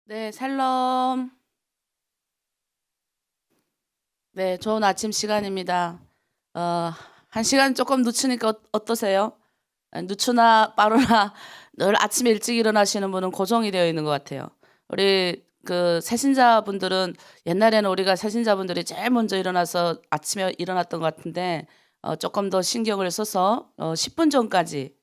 네, 샬롬. 네, 좋은 아침 시간입니다. 한 시간 조금 늦추니까 어떠세요? 늦추나 빠르나 늘 아침에 일찍 일어나시는 분은 고정이 되어 있는 것 같아요. 우리 그 새신자분들은 옛날에는 우리가 새신자분들이 제일 먼저 일어나서 아침에 일어났던 것 같은데 조금 더 신경을 써서 10분 전까지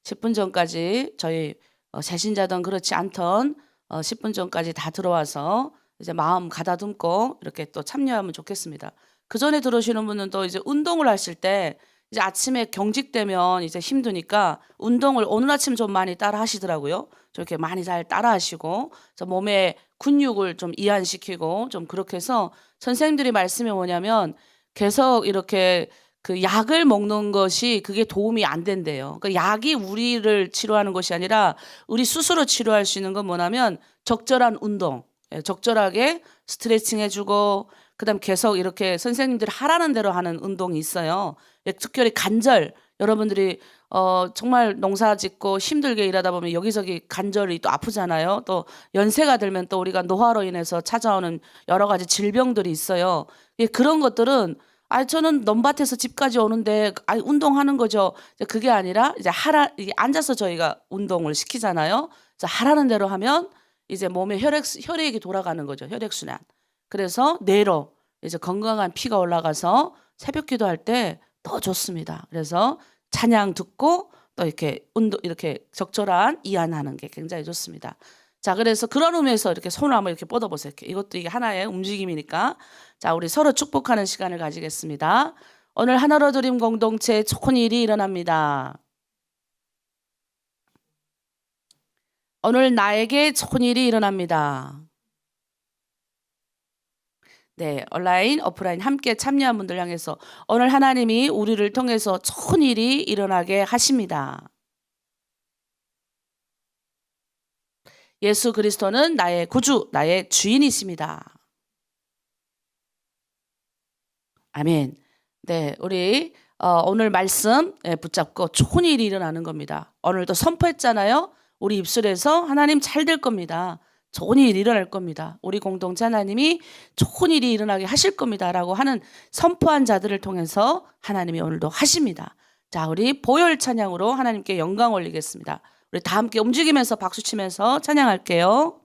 10분 전까지 저희 새신자든 그렇지 않던 10분 전까지 다 들어와서 이제 마음 가다듬고 이렇게 또 참여하면 좋겠습니다. 그 전에 들어오시는 분은 또 이제 운동을 하실 때 이제 아침에 경직되면 이제 힘드니까 운동을 오늘 아침 좀 많이 따라 하시더라고요. 저렇게 많이 잘 따라 하시고 몸의 근육을 좀 이완시키고 좀 그렇게 해서 선생님들이 말씀이 뭐냐면 계속 이렇게 그 약을 먹는 것이 그게 도움이 안 된대요. 그러니까 약이 우리를 치료하는 것이 아니라 우리 스스로 치료할 수 있는 건 뭐냐면 적절한 운동, 적절하게 스트레칭 해주고 그다음 계속 이렇게 선생님들이 하라는 대로 하는 운동이 있어요. 특별히 관절, 여러분들이 정말 농사 짓고 힘들게 일하다 보면 여기저기 관절이 또 아프잖아요. 또 연세가 들면 또 우리가 노화로 인해서 찾아오는 여러 가지 질병들이 있어요. 그런 것들은 저는 넘밭에서 집까지 오는데 운동하는 거죠. 그게 아니라 이제 이게 앉아서 저희가 운동을 시키잖아요. 그래서 하라는 대로 하면 이제 몸에 혈액이 돌아가는 거죠. 혈액순환. 그래서 뇌로 이제 건강한 피가 올라가서 새벽 기도할 때 더 좋습니다. 그래서 찬양 듣고 또 이렇게 이렇게 적절한 이완하는 게 굉장히 좋습니다. 자, 그래서 그런 의미에서 이렇게 손을 한번 이렇게 뻗어보세요. 이것도 이게 하나의 움직임이니까. 자, 우리 서로 축복하는 시간을 가지겠습니다. 오늘 하나로 드림 공동체에 좋은 일이 일어납니다. 오늘 나에게 좋은 일이 일어납니다. 네, 온라인, 오프라인 함께 참여한 분들 향해서 오늘 하나님이 우리를 통해서 좋은 일이 일어나게 하십니다. 예수 그리스도는 나의 구주, 나의 주인이십니다. 아멘. 네, 우리 오늘 말씀 붙잡고 좋은 일이 일어나는 겁니다. 오늘도 선포했잖아요. 우리 입술에서 하나님 잘 될 겁니다. 좋은 일이 일어날 겁니다. 우리 공동체 하나님이 좋은 일이 일어나게 하실 겁니다. 라고 하는 선포한 자들을 통해서 하나님이 오늘도 하십니다. 자, 우리 보혈 찬양으로 하나님께 영광 올리겠습니다. 우리 다 함께 움직이면서 박수 치면서 찬양할게요.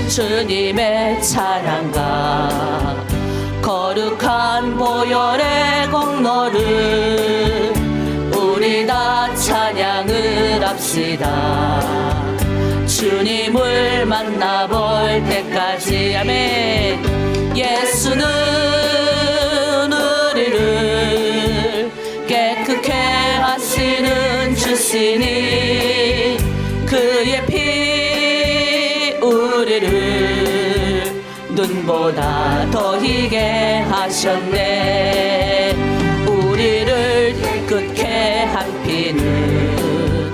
주님의 찬양가 거룩한 보혈의 공로를 우리 다 찬양을 합시다. 주님을 만나볼 때까지 아멘. 예수는 우리를 깨끗게 하시는 주시니 그의 피 우리를 눈보다 더 희게 하셨네. 우리를 깨끗게 한 피는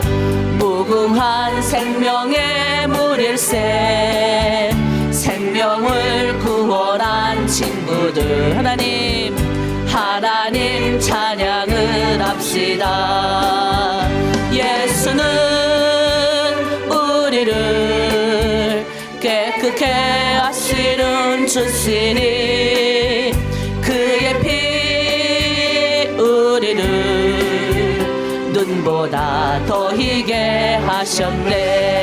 무궁한 생명의 물일세. 생명을 구원한 친구들 하나님 찬양을 합시다. 예수는 우리를 깨끗게 하시는 주시니 그의 피 우리를 눈보다 더 희게 하셨네.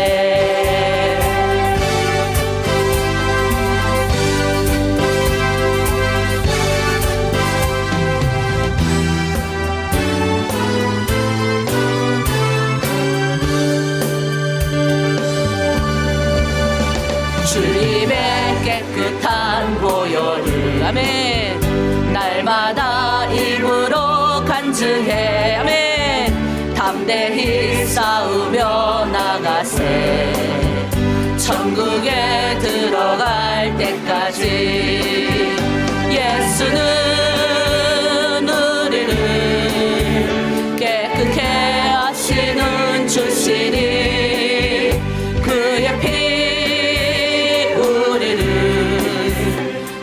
주님의 깨끗한 보혈을 아멘. 날마다 입으로 간증해 아멘. 담대히 싸우며 나가세. 천국에 들어갈 때까지 예수는 우리를 깨끗게 하시는 주시니 그의 피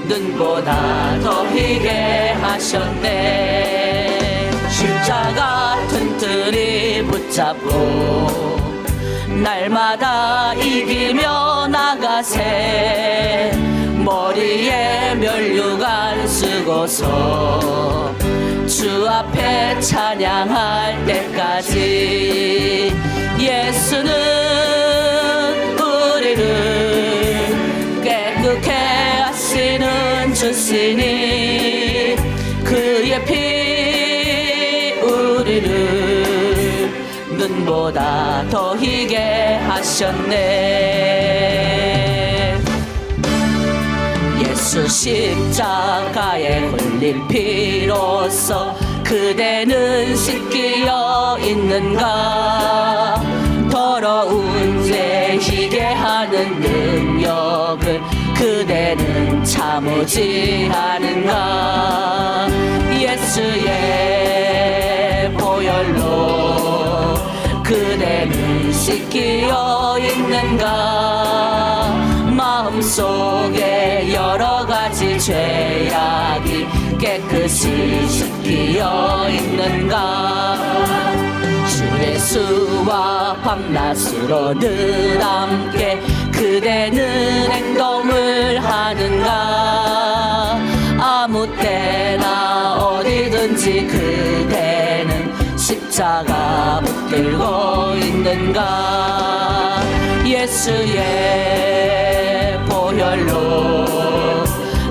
눈보다 더 더이게 하셨네. 십자가 튼튼히 붙잡고 날마다 이기며 나가세. 머리에 면류관 쓰고서 주 앞에 찬양할 때까지 예수는 우리를 깨끗게 하시는 주시니 그의 피 우리를 눈보다 더 희게 하셨네. 예수 십자가에 홀린 피로써 그대는 씻기어 있는가. 더러운 죄 희게 하는 능력을 그대는 참으지 않은가. 예수의 보혈로 그대는 씻기어 있는가. 마음속에 여러 가지 죄악이 깨끗이 씻기어 있는가. 주 예수와 밤낮으로 늘 함께 그대는 행동을 하는가. 아무 때나 어디든지 그대는 십자가 붙들고 있는가. 예수의 보혈로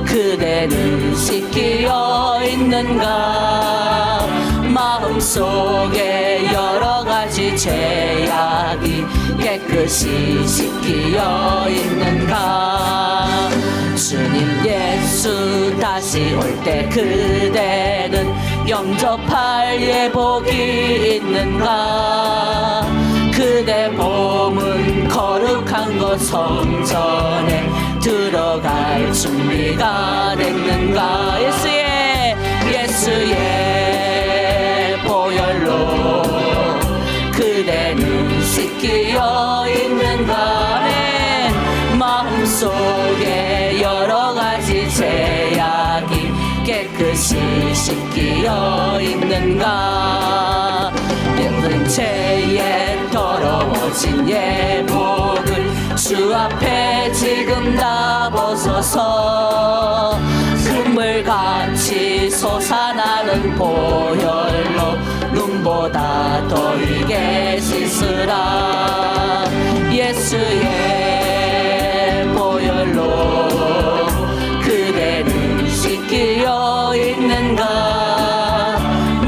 그대는 씻기어 있는가. 마음속에 여러 가지 죄악이 깨끗이 씻기어 있는가. 주님 예수 다시 올 때 그대는 영접할 예복이 있는가. 그대 몸은 거룩한 것 성전에 들어갈 준비가 됐는가. 예수의 보혈로 그대는 씻기어 있는가. 네. 마음속에 여러 가지 죄악이 깨끗이 씻기어 있는가. 모든 죄에 더러워진 예복을 주 앞에 지금 다 벗어서 금물같이 솟아나는 보혈로 눈보다 더 희게 씻으라. 예수의 보혈로 그대는 씻기어 있는가.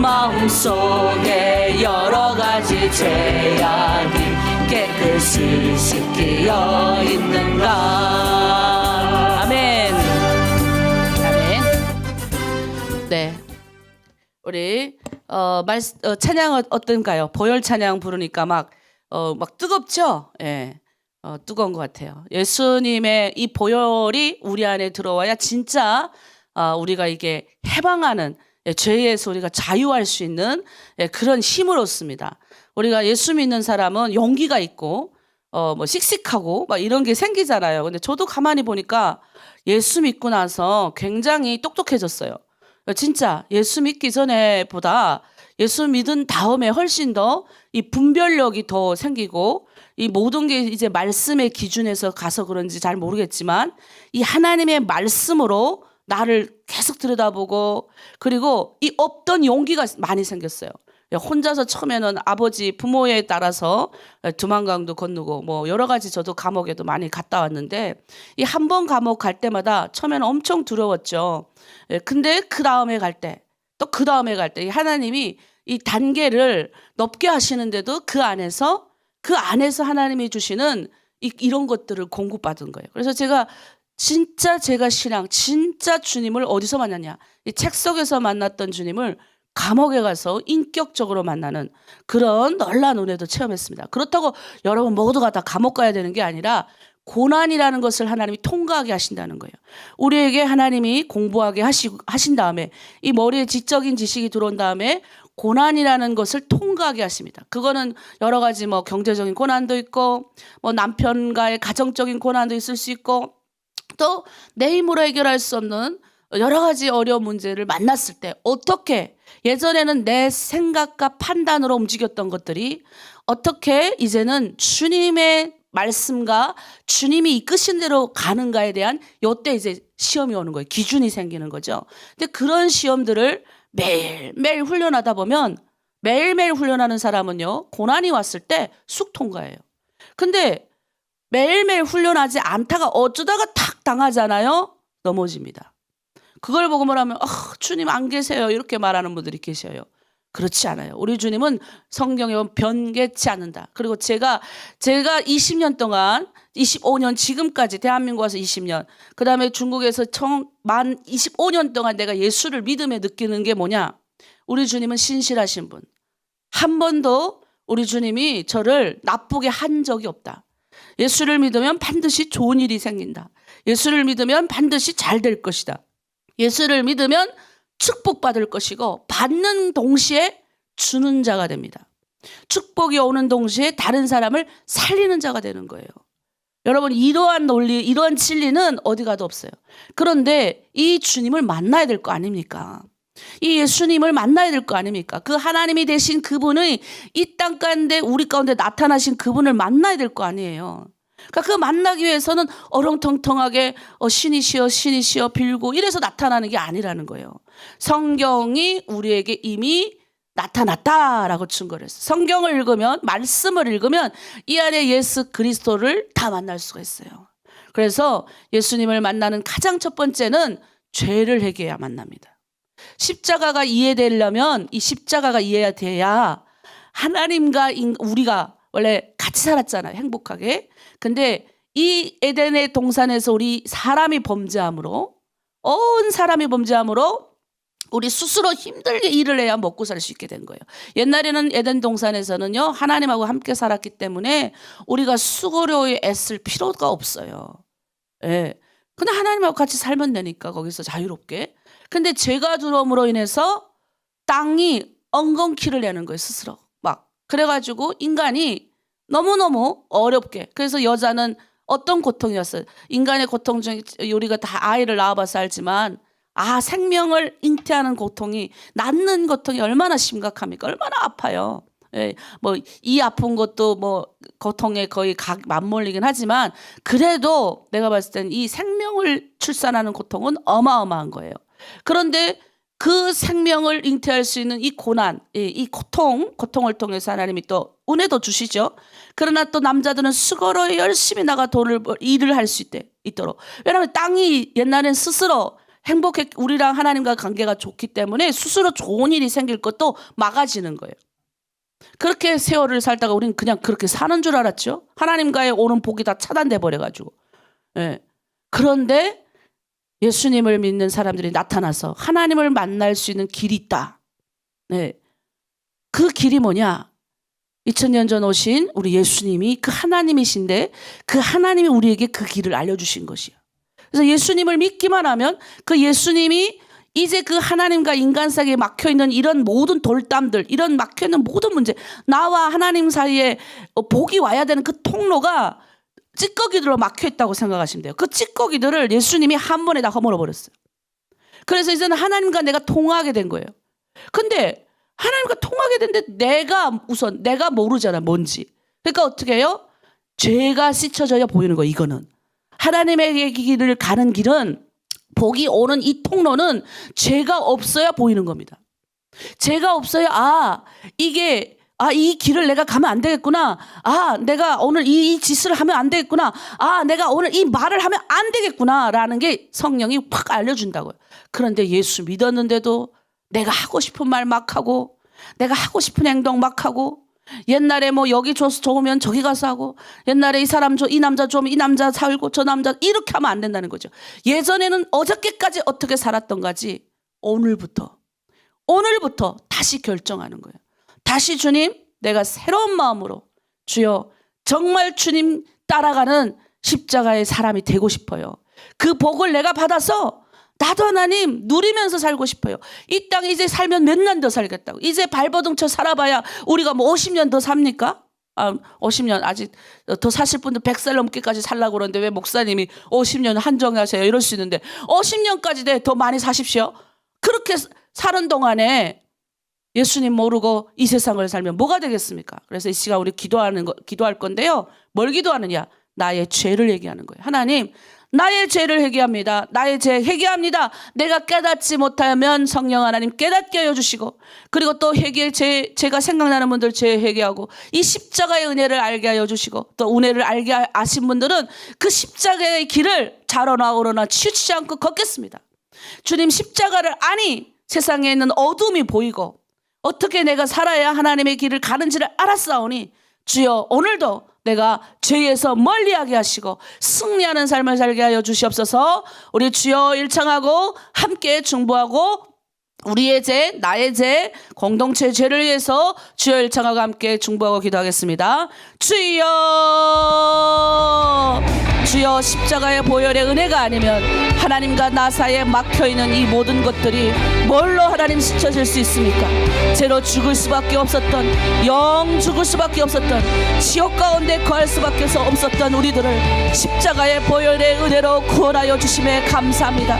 마음속에 여러 가지 죄악이 깨끗이 씻기어 있는가. 아멘. 아멘. 네, 우리 찬양 어떤가요? 보혈 찬양 부르니까 막 뜨겁죠? 예. 뜨거운 것 같아요. 예수님의 이 보혈이 우리 안에 들어와야 진짜 우리가 이게 해방하는, 죄에서 우리가 자유할 수 있는 그런 힘을 얻습니다. 우리가 예수 믿는 사람은 용기가 있고 씩씩하고 막 이런 게 생기잖아요. 근데 저도 가만히 보니까 예수 믿고 나서 굉장히 똑똑해졌어요. 진짜 예수 믿기 전에보다 예수 믿은 다음에 훨씬 더 이 분별력이 더 생기고, 이 모든 게 이제 말씀의 기준에서 가서 그런지 잘 모르겠지만 이 하나님의 말씀으로 나를 계속 들여다보고, 그리고 이 없던 용기가 많이 생겼어요. 혼자서 처음에는 아버지 부모에 따라서 두만강도 건너고 여러 가지 저도 감옥에도 많이 갔다 왔는데, 이 한 번 감옥 갈 때마다 처음에는 엄청 두려웠죠. 근데 그 다음에 갈 때, 또 그 다음에 갈 때 하나님이 이 단계를 높게 하시는데도 그 안에서 하나님이 주시는 이런 것들을 공급받은 거예요. 그래서 제가 신앙, 진짜 주님을 어디서 만났냐? 이 책 속에서 만났던 주님을 감옥에 가서 인격적으로 만나는 그런 놀라운 은혜도 체험했습니다. 그렇다고 여러분 모두가 다 감옥 가야 되는 게 아니라 고난이라는 것을 하나님이 통과하게 하신다는 거예요. 우리에게 하나님이 공부하게 하신 다음에, 이 머리에 지적인 지식이 들어온 다음에 고난이라는 것을 통과하게 하십니다. 그거는 여러 가지 경제적인 고난도 있고, 남편과의 가정적인 고난도 있을 수 있고, 또 내 힘으로 해결할 수 없는 여러 가지 어려운 문제를 만났을 때 어떻게 예전에는 내 생각과 판단으로 움직였던 것들이 어떻게 이제는 주님의 말씀과 주님이 이끄신 대로 가는가에 대한 요때 이제 시험이 오는 거예요. 기준이 생기는 거죠. 근데 그런 시험들을 매일매일 훈련하다 보면 매일매일 훈련하는 사람은요, 고난이 왔을 때 쑥 통과해요. 근데 매일매일 훈련하지 않다가 어쩌다가 탁 당하잖아요. 넘어집니다. 그걸 보고 뭐라면 주님 안 계세요 이렇게 말하는 분들이 계셔요. 그렇지 않아요. 우리 주님은 성경에 보면 변개치 않는다. 그리고 제가 20년 동안 25년 지금까지 대한민국 와서 20년 그다음에 중국에서 만 25년 동안 내가 예수를 믿음에 느끼는 게 뭐냐. 우리 주님은 신실하신 분. 한 번도 우리 주님이 저를 나쁘게 한 적이 없다. 예수를 믿으면 반드시 좋은 일이 생긴다. 예수를 믿으면 반드시 잘 될 것이다. 예수를 믿으면 축복받을 것이고 받는 동시에 주는 자가 됩니다. 축복이 오는 동시에 다른 사람을 살리는 자가 되는 거예요. 여러분 이러한 논리, 이러한 진리는 어디 가도 없어요. 그런데 이 주님을 만나야 될 거 아닙니까? 이 예수님을 만나야 될 거 아닙니까? 그 하나님이 되신 그분의 이 땅 가운데 우리 가운데 나타나신 그분을 만나야 될 거 아니에요. 그러니까 그 만나기 위해서는 어렁텅텅하게 신이시여 빌고 이래서 나타나는 게 아니라는 거예요. 성경이 우리에게 이미 나타났다라고 증거를 했어요. 성경을 읽으면, 말씀을 읽으면 이 안에 예수 그리스도를 다 만날 수가 있어요. 그래서 예수님을 만나는 가장 첫 번째는 죄를 회개해야 만납니다. 십자가가 이해되려면 이 십자가가 이해가 돼야 하나님과 우리가 원래 같이 살았잖아요. 행복하게. 근데 이 에덴의 동산에서 우리 사람이 범죄함으로 온 사람이 범죄함으로 우리 스스로 힘들게 일을 해야 먹고 살 수 있게 된 거예요. 옛날에는 에덴 동산에서는요. 하나님하고 함께 살았기 때문에 우리가 수고로이 애쓸 필요가 없어요. 예. 근데 하나님하고 같이 살면 되니까 거기서 자유롭게. 근데 죄가 들어옴으로 인해서 땅이 엉겅퀴를 내는 거예요. 스스로. 막. 그래가지고 인간이 너무너무 어렵게. 그래서 여자는 어떤 고통이었어요. 인간의 고통 중에 우리가 다 아이를 낳아봐서 알지만 생명을 잉태하는 고통이 낳는 고통이 얼마나 심각합니까? 얼마나 아파요. 예, 뭐 이 아픈 것도 뭐 고통에 거의 맞물리긴 하지만 그래도 내가 봤을 땐 이 생명을 출산하는 고통은 어마어마한 거예요. 그런데 그 생명을 잉태할 수 있는 이 고난, 이 고통을 통해서 하나님이 또 은혜도 주시죠. 그러나 또 남자들은 수고로 열심히 나가 일을 할 수 있도록. 왜냐하면 땅이 옛날엔 스스로 행복해, 우리랑 하나님과 관계가 좋기 때문에 스스로 좋은 일이 생길 것도 막아지는 거예요. 그렇게 세월을 살다가 우리는 그냥 그렇게 사는 줄 알았죠. 하나님과의 오는 복이 다 차단돼 버려가지고. 예. 그런데 예수님을 믿는 사람들이 나타나서 하나님을 만날 수 있는 길이 있다. 네. 그 길이 뭐냐? 2000년 전 오신 우리 예수님이 그 하나님이신데 그 하나님이 우리에게 그 길을 알려주신 것이에요. 그래서 예수님을 믿기만 하면 그 예수님이 이제 그 하나님과 인간 사이에 막혀있는 이런 모든 돌담들, 이런 막혀있는 모든 문제, 나와 하나님 사이에 복이 와야 되는 그 통로가 찌꺼기들로 막혀있다고 생각하시면 돼요. 그 찌꺼기들을 예수님이 한 번에 다 허물어버렸어요. 그래서 이제는 하나님과 내가 통하게 된 거예요. 근데 하나님과 통하게 됐는데 내가 모르잖아, 뭔지. 그러니까 어떻게 해요? 죄가 씻혀져야 보이는 거예요, 이거는. 하나님의 길을 가는 길은, 복이 오는 이 통로는 죄가 없어야 보이는 겁니다. 죄가 없어야 이 길을 내가 가면 안 되겠구나. 내가 오늘 이 짓을 하면 안 되겠구나. 내가 오늘 이 말을 하면 안 되겠구나라는 게 성령이 확 알려준다고요. 그런데 예수 믿었는데도 내가 하고 싶은 말 막 하고, 내가 하고 싶은 행동 막 하고, 옛날에 뭐 여기 줘서 좋으면 저기 가서 하고, 옛날에 이 남자 좋으면 이 남자 살고 저 남자 이렇게 하면 안 된다는 거죠. 예전에는 어저께까지 어떻게 살았던 가지 오늘부터 다시 결정하는 거예요. 다시 주님, 내가 새로운 마음으로 주여 정말 주님 따라가는 십자가의 사람이 되고 싶어요. 그 복을 내가 받아서 나도 하나님 누리면서 살고 싶어요. 이 땅에 이제 살면 몇 년 더 살겠다고. 이제 발버둥쳐 살아봐야 우리가 뭐 50년 더 삽니까? 50년 아직 더 사실 분들 100살 넘게까지 살라고 그러는데 왜 목사님이 50년 한정하세요? 이럴 수 있는데 50년까지 더 많이 사십시오. 그렇게 사는 동안에 예수님 모르고 이 세상을 살면 뭐가 되겠습니까? 그래서 이 시간 우리 기도할 건데요. 뭘 기도하느냐? 나의 죄를 얘기하는 거예요. 하나님, 나의 죄를 회개합니다. 나의 죄 회개합니다. 내가 깨닫지 못하면 성령 하나님 깨닫게 하여 주시고, 그리고 또 제가 생각나는 분들 죄 회개하고 이 십자가의 은혜를 알게 하여 주시고, 또 은혜를 알게 아신 분들은 그 십자가의 길을 좌로나 우로나 치우치지 않고 걷겠습니다. 주님 십자가를 아니 세상에 있는 어둠이 보이고 어떻게 내가 살아야 하나님의 길을 가는지를 알았사오니 주여 오늘도 내가 죄에서 멀리하게 하시고 승리하는 삶을 살게 하여 주시옵소서. 우리 주여 일창하고 함께 중보하고 우리의 죄, 나의 죄, 공동체 죄를 위해서 주여 일창하고 함께 중보하고 기도하겠습니다. 주여 십자가의 보혈의 은혜가 아니면 하나님과 나 사이에 막혀있는 이 모든 것들이 뭘로 하나님 스쳐질 수 있습니까? 죄로 죽을 수밖에 없었던, 영 죽을 수밖에 없었던, 지옥 가운데 거할 수밖에 없었던 우리들을 십자가의 보혈의 은혜로 구원하여 주심에 감사합니다.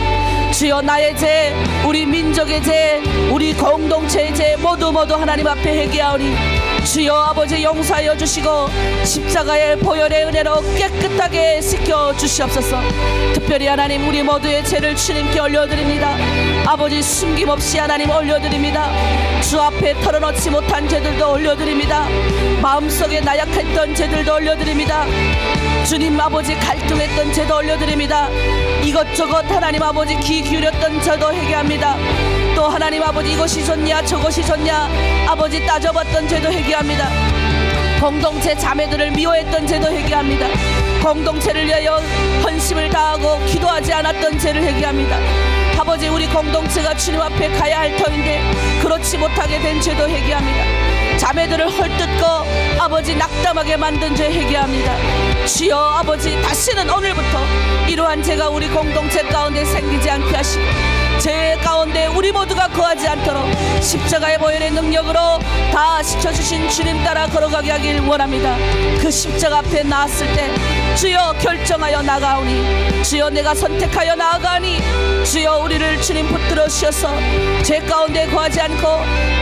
주여 나의 죄, 우리 민족의 죄, 우리 공동체의 죄 모두 하나님 앞에 회개하오니 주여 아버지 용서하여 주시고 십자가의 보혈의 은혜로 깨끗하게 씻겨 주시옵소서. 특별히 하나님 우리 모두의 죄를 주님께 올려드립니다. 아버지 숨김없이 하나님 올려드립니다. 주 앞에 털어놓지 못한 죄들도 올려드립니다. 마음속에 나약했던 죄들도 올려드립니다. 주님 아버지 갈등했던 죄도 올려드립니다. 이것저것 하나님 아버지 귀 기울였던 죄도 회개합니다. 또 하나님 아버지 이것이 좋냐 저것이 좋냐 아버지 따져봤던 죄도 회개합니다. 공동체 자매들을 미워했던 죄도 회개합니다. 공동체를 위하여 헌심을 다하고 기도하지 않았던 죄를 회개합니다. 아버지 우리 공동체가 주님 앞에 가야 할 터인데 그렇지 못하게 된 죄도 회개합니다. 자매들을 헐뜯고 아버지 낙담하게 만든 죄 회개합니다. 주여 아버지 다시는 오늘부터 이러한 죄가 우리 공동체 가운데 생기지 않게 하시고 죄 가운데 우리 모두가 거하지 않도록 십자가의 보혈의 능력으로 다 시켜주신 주님 따라 걸어가게 하길 원합니다. 그 십자가 앞에 나왔을 때 주여 결정하여 나가오니 주여 내가 선택하여 나아가니 주여 우리를 주님 붙들어 주셔서 죄 가운데 거하지 않고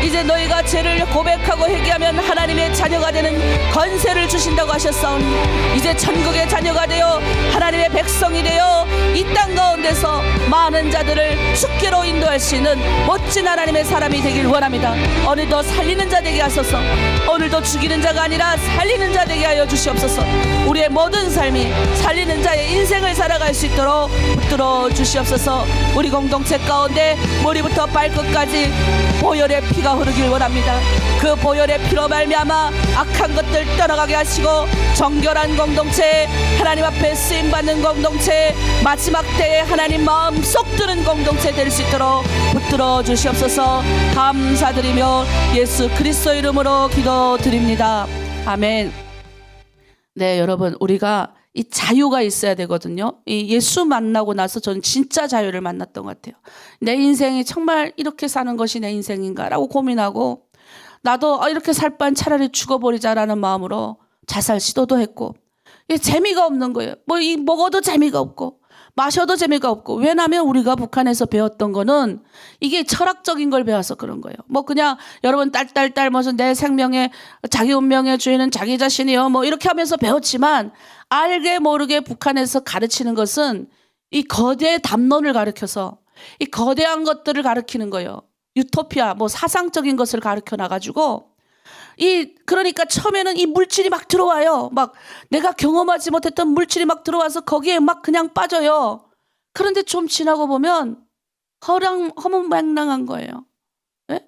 이제 너희가 죄를 고백하고 회개하면 하나님의 자녀가 되는 권세를 주신다고 하셨사오니 이제 천국의 자녀가 되어 하나님의 백성이 되어 이 땅 가운데서 많은 자들을 죽게로 인도할 수 있는 멋진 하나님의 사람이 되길 원합니다. 오늘도 살리는 자 되게 하소서. 오늘도 죽이는 자가 아니라 살리는 자 되게 하여 주시옵소서. 우리의 모든 삶이 살리는 자의 인생을 살아갈 수 있도록 붙들어 주시옵소서. 우리 공동체 가운데 머리부터 발끝까지 보혈의 피가 흐르길 원합니다. 그 보혈의 피로 말미암아 악한 것들 떠나가게 하시고 정결한 공동체, 하나님 앞에 쓰임받는 공동체, 마지막 때에 하나님 마음 쏙 드는 공동체 될 수 있도록 붙들어 주시옵소서. 감사드리며 예수 그리스도 이름으로 기도드립니다. 아멘. 네, 여러분 우리가 이 자유가 있어야 되거든요. 이 예수 만나고 나서 저는 진짜 자유를 만났던 것 같아요. 내 인생이 정말 이렇게 사는 것이 내 인생인가라고 고민하고 나도 이렇게 살 바엔 차라리 죽어버리자라는 마음으로 자살 시도도 했고 재미가 없는 거예요. 먹어도 재미가 없고 마셔도 재미가 없고. 왜냐하면 우리가 북한에서 배웠던 거는 이게 철학적인 걸 배워서 그런 거예요. 그냥 여러분 딸 무슨 내 생명의 자기 운명의 주인은 자기 자신이요 이렇게 하면서 배웠지만 알게 모르게 북한에서 가르치는 것은 이 거대 담론을 가르쳐서 이 거대한 것들을 가르치는 거예요. 유토피아 사상적인 것을 가르쳐 놔가지고 그러니까 처음에는 이 물질이 막 들어와요. 막 내가 경험하지 못했던 물질이 막 들어와서 거기에 막 그냥 빠져요. 그런데 좀 지나고 보면 허무맹랑한 거예요. 네?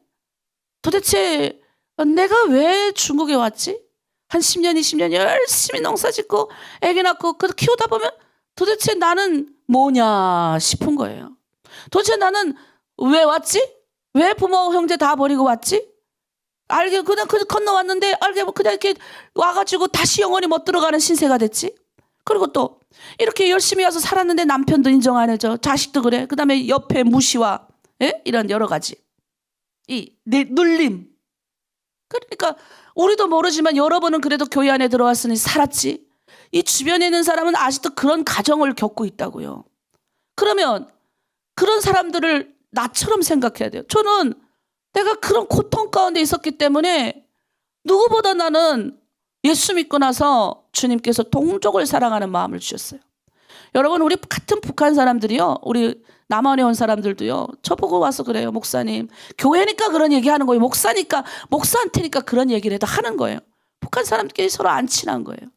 도대체 내가 왜 중국에 왔지? 한 10년, 20년 열심히 농사 짓고 애기 낳고 키우다 보면 도대체 나는 뭐냐 싶은 거예요. 도대체 나는 왜 왔지? 왜 부모, 형제 다 버리고 왔지? 알게 그냥 건너왔는데 알게 그냥 이렇게 와가지고 다시 영원히 못 들어가는 신세가 됐지. 그리고 또 이렇게 열심히 와서 살았는데 남편도 인정 안 해줘, 자식도 그래. 그 다음에 옆에 무시와 이런 여러 가지 내 눌림. 그러니까 우리도 모르지만 여러분은 그래도 교회 안에 들어왔으니 살았지. 이 주변에 있는 사람은 아직도 그런 가정을 겪고 있다고요. 그러면 그런 사람들을 나처럼 생각해야 돼요. 저는 내가 그런 고통 가운데 있었기 때문에 누구보다 나는 예수 믿고 나서 주님께서 동족을 사랑하는 마음을 주셨어요. 여러분, 우리 같은 북한 사람들이요, 우리 남한에 온 사람들도요, 저보고 와서 그래요. 목사님, 교회니까 그런 얘기하는 거예요. 목사니까, 목사한테니까 그런 얘기를 해도 하는 거예요. 북한 사람들끼리 서로 안 친한 거예요.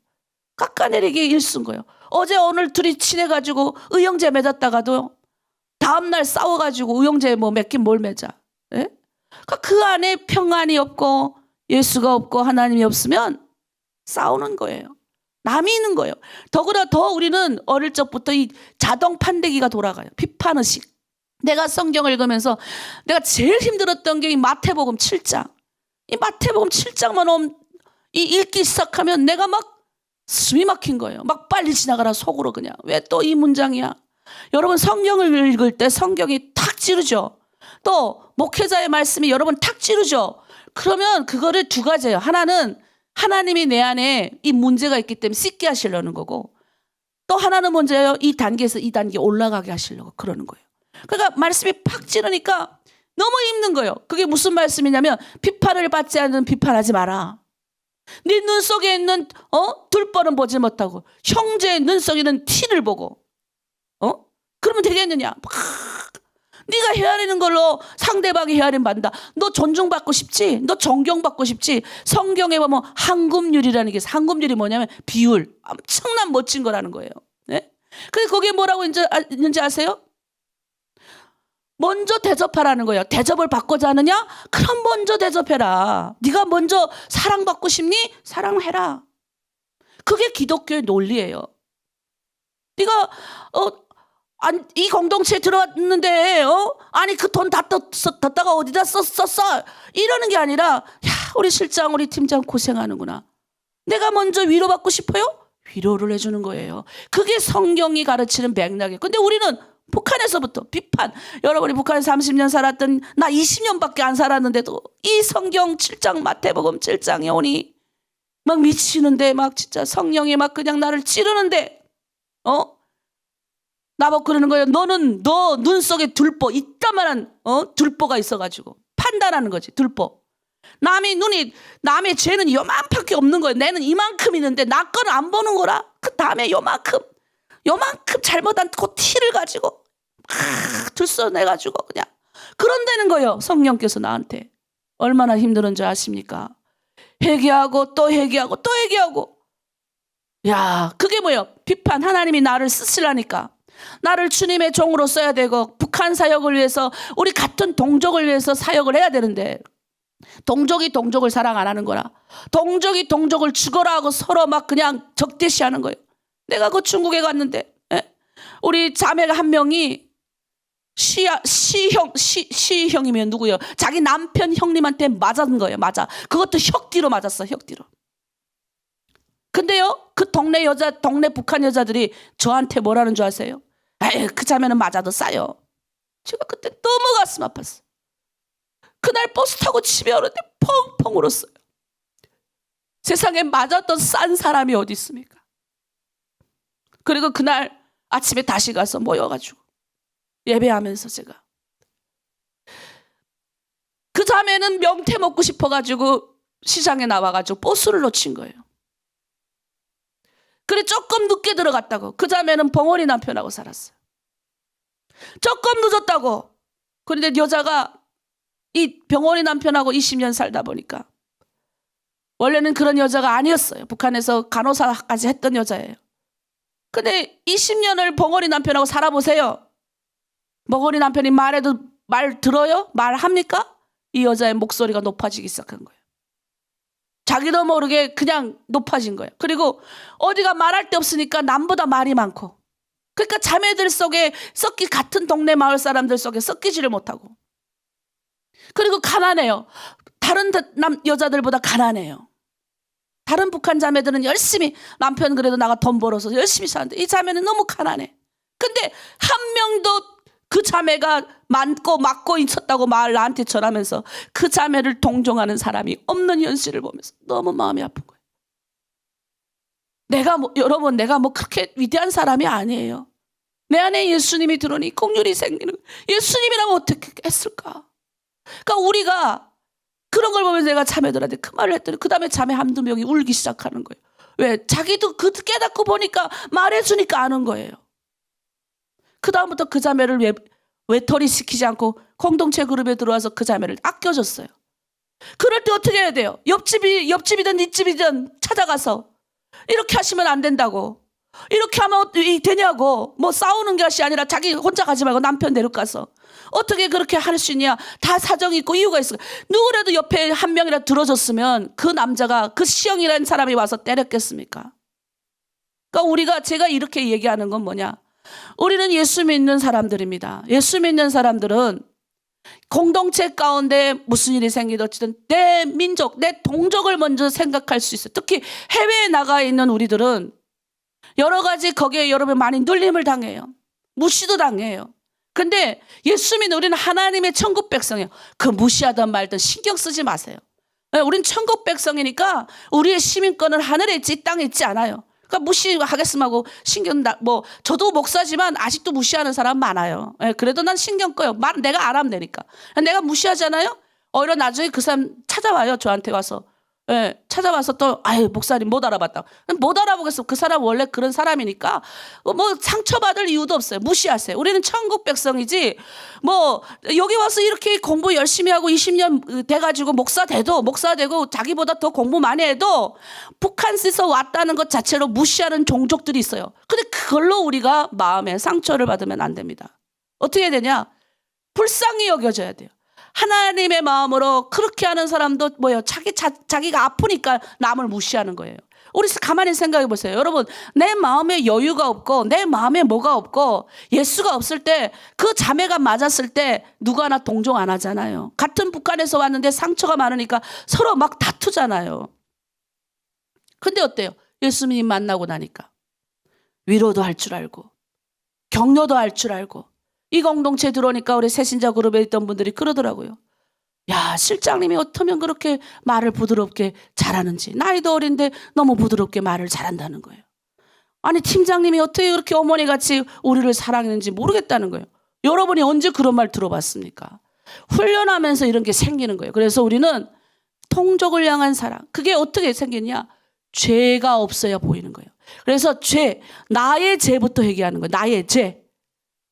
깎아내리기 일순 거예요. 어제 오늘 둘이 친해가지고 의형제 맺었다가도 다음날 싸워가지고 의형제 뭐 맺긴 뭘 맺어. 예? 그러니까 그 안에 평안이 없고 예수가 없고 하나님이 없으면 싸우는 거예요. 남이 있는 거예요. 더구나 더 우리는 어릴 적부터 이 자동 판대기가 돌아가요. 비판의식. 내가 성경을 읽으면서 내가 제일 힘들었던 게 이 마태복음 7장. 이 마태복음 7장만 읽기 시작하면 내가 막 숨이 막힌 거예요. 막 빨리 지나가라 속으로 그냥. 왜 또 이 문장이야? 여러분, 성경을 읽을 때 성경이 탁 찌르죠. 또 목회자의 말씀이 여러분 탁 찌르죠. 그러면 그거를 두 가지예요. 하나는 하나님이 내 안에 이 문제가 있기 때문에 씻게 하시려는 거고, 또 하나는 뭔지예요? 이 단계에서 이 단계 올라가게 하시려고 그러는 거예요. 그러니까 말씀이 팍 찌르니까 너무 힘든 거예요. 그게 무슨 말씀이냐면 비판을 받지 않는 비판하지 마라. 네 눈 속에 있는 들벌은 보지 못하고 형제의 눈 속에 있는 티를 보고 그러면 되겠느냐? 네가 헤아리는 걸로 상대방이 헤아림 받는다. 너 존중받고 싶지? 너 존경받고 싶지? 성경에 보면 황금률이라는 게 있어요. 황금률이 뭐냐면 비율. 엄청난 멋진 거라는 거예요. 네? 근데 거기에 뭐라고 있는지 아세요? 먼저 대접하라는 거예요. 대접을 받고자 하느냐? 그럼 먼저 대접해라. 네가 먼저 사랑받고 싶니? 사랑해라. 그게 기독교의 논리예요. 네가 이 공동체에 들어왔는데 아니 그 돈 다 떴다가 어디다 썼어? 이러는 게 아니라, 야, 우리 실장 우리 팀장 고생하는구나. 내가 먼저 위로받고 싶어요? 위로를 해주는 거예요. 그게 성경이 가르치는 맥락이에요. 근데 우리는 북한에서부터 비판. 여러분이 북한에 30년 살았던 나 20년밖에 안 살았는데도 이 성경 7장 마태복음 7장에 오니 막 미치는데, 막 진짜 성령이 막 그냥 나를 찌르는데 나보고 그러는 거예요. 너는 너 눈 속에 들보, 이따만한 들보가 있어가지고 판단하는 거지. 들보. 남의 죄는 요만큼밖에 없는 거예요. 내는 이만큼 있는데 나 거는 안 보는 거라. 그 다음에 요만큼 잘못한 그 티를 가지고 들써내가지고 그냥 그런다는 거예요. 성령께서 나한테 얼마나 힘들은지 아십니까? 회개하고 또 회개하고 또 회개하고. 야, 그게 뭐예요? 비판. 하나님이 나를 쓰시라니까. 나를 주님의 종으로 써야 되고 북한 사역을 위해서 우리 같은 동족을 위해서 사역을 해야 되는데 동족이 동족을 사랑 안 하는 거라. 동족이 동족을 죽어라 하고 서로 막 그냥 적대시하는 거예요. 내가 그 중국에 갔는데 우리 자매가 한 명이 시형이면 누구예요? 자기 남편 형님한테 맞은 거예요. 맞아. 그것도 혁뒤로 맞았어. 혁뒤로. 근데요, 그 동네 북한 여자들이 저한테 뭐라는 줄 아세요? 에이, 그 자매는 맞아도 싸요. 제가 그때 너무 가슴 아팠어. 그날 버스 타고 집에 오는데 펑펑 울었어요. 세상에 맞았던 싼 사람이 어디 있습니까? 그리고 그날 아침에 다시 가서 모여가지고 예배하면서 제가 그 자매는 명태 먹고 싶어가지고 시장에 나와가지고 버스를 놓친 거예요. 그래 조금 늦게 들어갔다고. 그 자매는 벙어리 남편하고 살았어요. 조금 늦었다고. 그런데 여자가 이 벙어리 남편하고 20년 살다 보니까 원래는 그런 여자가 아니었어요. 북한에서 간호사까지 했던 여자예요. 근데 20년을 벙어리 남편하고 살아보세요. 벙어리 남편이 말해도 말 들어요? 말합니까? 이 여자의 목소리가 높아지기 시작한 거예요. 자기도 모르게 그냥 높아진 거예요. 그리고 어디가 말할 데 없으니까 남보다 말이 많고. 그러니까 자매들 속에 같은 동네 마을 사람들 속에 섞이지를 못하고. 그리고 가난해요. 다른 여자들보다 가난해요. 다른 북한 자매들은 열심히 남편 그래도 나가 돈 벌어서 열심히 사는데 이 자매는 너무 가난해. 근데 한 명도 그 자매가 맞고 있었다고 나한테 전하면서 그 자매를 동정하는 사람이 없는 현실을 보면서 너무 마음이 아픈 거예요. 여러분, 내가 그렇게 위대한 사람이 아니에요. 내 안에 예수님이 들어오니 긍휼이 생기는 거예요. 예수님이라면 어떻게 했을까? 그러니까 우리가 그런 걸 보면서 내가 자매들한테 그 말을 했더니 그 다음에 자매 한두 명이 울기 시작하는 거예요. 왜? 자기도 깨닫고 보니까 말해주니까 아는 거예요. 그 다음부터 그 자매를 외톨이 시키지 않고 공동체 그룹에 들어와서 그 자매를 아껴줬어요. 그럴 때 어떻게 해야 돼요? 옆집이든 뒷집이든 찾아가서 이렇게 하시면 안 된다고. 이렇게 하면 되냐고. 싸우는 것이 아니라 자기 혼자 가지 말고 남편 데려가서. 어떻게 그렇게 할 수 있냐. 다 사정이 있고 이유가 있어. 누구라도 옆에 한 명이라도 들어줬으면 그 남자가 그 시영이라는 사람이 와서 때렸겠습니까? 그러니까 제가 이렇게 얘기하는 건 뭐냐. 우리는 예수 믿는 사람들입니다. 예수 믿는 사람들은 공동체 가운데 무슨 일이 생기든 내 민족, 내 동족을 먼저 생각할 수 있어요. 특히 해외에 나가 있는 우리들은 여러 가지 거기에 여러분 많이 눌림을 당해요. 무시도 당해요. 근데 예수 믿는 우리는 하나님의 천국 백성이에요. 그 무시하든 말든 신경 쓰지 마세요. 우리는 천국 백성이니까 우리의 시민권은 하늘에 있지 이 땅에 있지 않아요. 그러니까 무시하겠으면 하고 저도 목사지만 아직도 무시하는 사람 많아요. 그래도 난 신경 꺼요. 내가 안 하면 되니까. 내가 무시하잖아요. 오히려 나중에 그 사람 찾아와요. 저한테 와서. 찾아와서 또 목사님 못 알아봤다. 못 알아보겠어. 그 사람 원래 그런 사람이니까 상처받을 이유도 없어요. 무시하세요. 우리는 천국 백성이지 여기 와서 이렇게 공부 열심히 하고 20년 돼가지고 목사 되고 자기보다 더 공부 많이 해도 북한에서 왔다는 것 자체로 무시하는 종족들이 있어요. 근데 그걸로 우리가 마음에 상처를 받으면 안 됩니다. 어떻게 해야 되냐? 불쌍히 여겨져야 돼요. 하나님의 마음으로 그렇게 하는 사람도 자기가 아프니까 남을 무시하는 거예요. 우리 가만히 생각해 보세요. 여러분, 내 마음에 여유가 없고 내 마음에 뭐가 없고 예수가 없을 때 그 자매가 맞았을 때 누가 하나 동정 안 하잖아요. 같은 북한에서 왔는데 상처가 많으니까 서로 막 다투잖아요. 근데 어때요? 예수님 만나고 나니까 위로도 할 줄 알고 격려도 할 줄 알고 이 공동체 들어오니까 우리 새신자 그룹에 있던 분들이 그러더라고요. 야, 실장님이 어쩌면 그렇게 말을 부드럽게 잘하는지. 나이도 어린데 너무 부드럽게 말을 잘한다는 거예요. 아니, 팀장님이 어떻게 그렇게 어머니같이 우리를 사랑했는지 모르겠다는 거예요. 여러분이 언제 그런 말 들어봤습니까? 훈련하면서 이런 게 생기는 거예요. 그래서 우리는 통족을 향한 사랑. 그게 어떻게 생겼냐? 죄가 없어야 보이는 거예요. 그래서 나의 죄부터 회개하는 거예요. 나의 죄.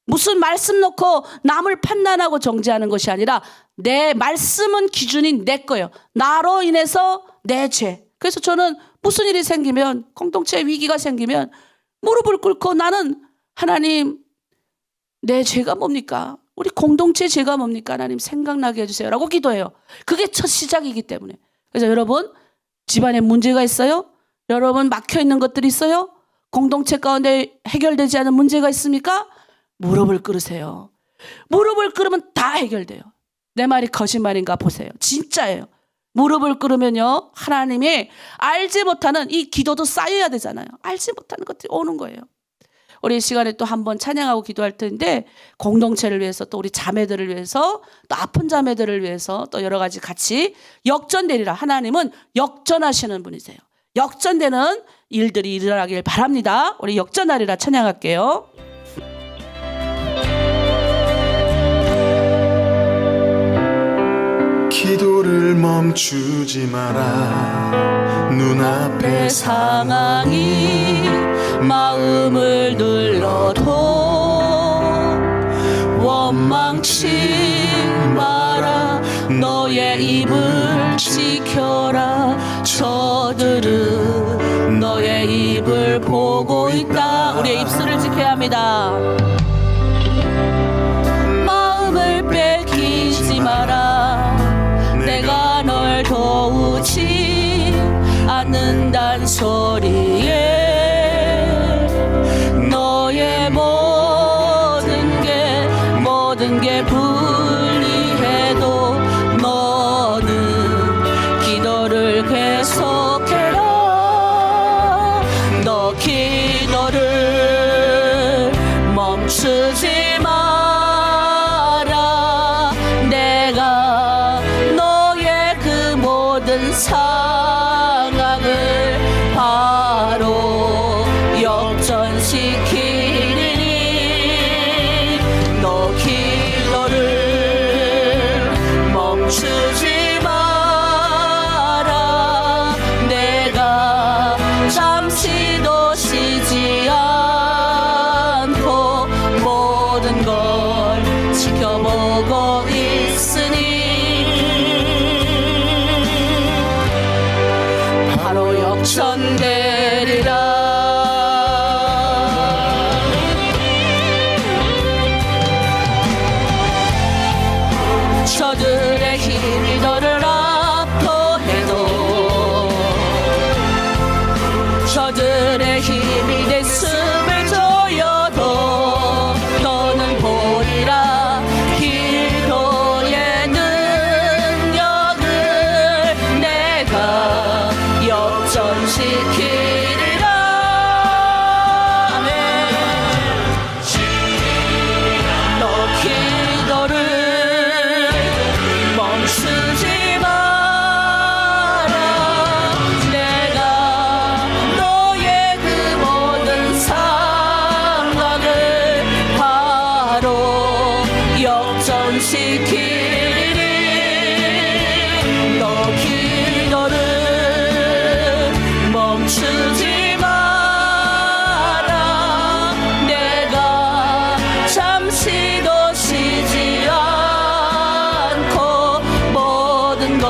무슨 말씀 놓고 남을 판단하고 정죄하는 것이 아니라 내 말씀은 기준이 내 거예요. 나로 인해서 내 죄. 그래서 저는 무슨 일이 생기면 공동체 위기가 생기면 무릎을 꿇고 나는 하나님 내 죄가 뭡니까? 우리 공동체 죄가 뭡니까? 하나님 생각나게 해주세요 라고 기도해요. 그게 첫 시작이기 때문에. 그래서 여러분 집안에 문제가 있어요? 여러분 막혀있는 것들이 있어요? 공동체 가운데 해결되지 않은 문제가 있습니까? 무릎을 꿇으세요. 무릎을 꿇으면 다 해결돼요. 내 말이 거짓말인가 보세요. 진짜예요. 무릎을 꿇으면요 하나님이 알지 못하는 이 기도도 쌓여야 되잖아요. 알지 못하는 것들이 오는 거예요. 우리 이 시간에 또 한번 찬양하고 기도할 텐데 공동체를 위해서 또 우리 자매들을 위해서 또 아픈 자매들을 위해서 또 여러 가지 같이 역전되리라. 하나님은 역전하시는 분이세요. 역전되는 일들이 일어나길 바랍니다. 우리 역전하리라 찬양할게요. 기도를 멈추지 마라. 눈앞의 상황이 마음을 눌러도 원망치 마라. 너의 입을 지켜라. 저들은 너의 입을 보고 있다. 우리의 입술을 지켜야 합니다. 마음을 뺏기지 마라. 내가 널 도우지 않는단 소리에 너의 모든 게 불리해도 너는 기도를 계속해라. 너 기도를 멈추지 멈추지 마라. 내가 잠시도 쉬지 않고 모든 걸 지켜보고 있으니 바로 역전되리라. 저들의 힘이 너를 압도해도 저들의 힘이 내 숨을 조여도 너는 보리라. 기도의 능력을 내가 역전시키리라. 아멘. 너 기도를 멈추지 마라. 내가 너의 그 모든 상황을 바로 역전시키리. 너 기도를 멈추지 마라. 내가 잠시도 쉬지 않고 모든 걸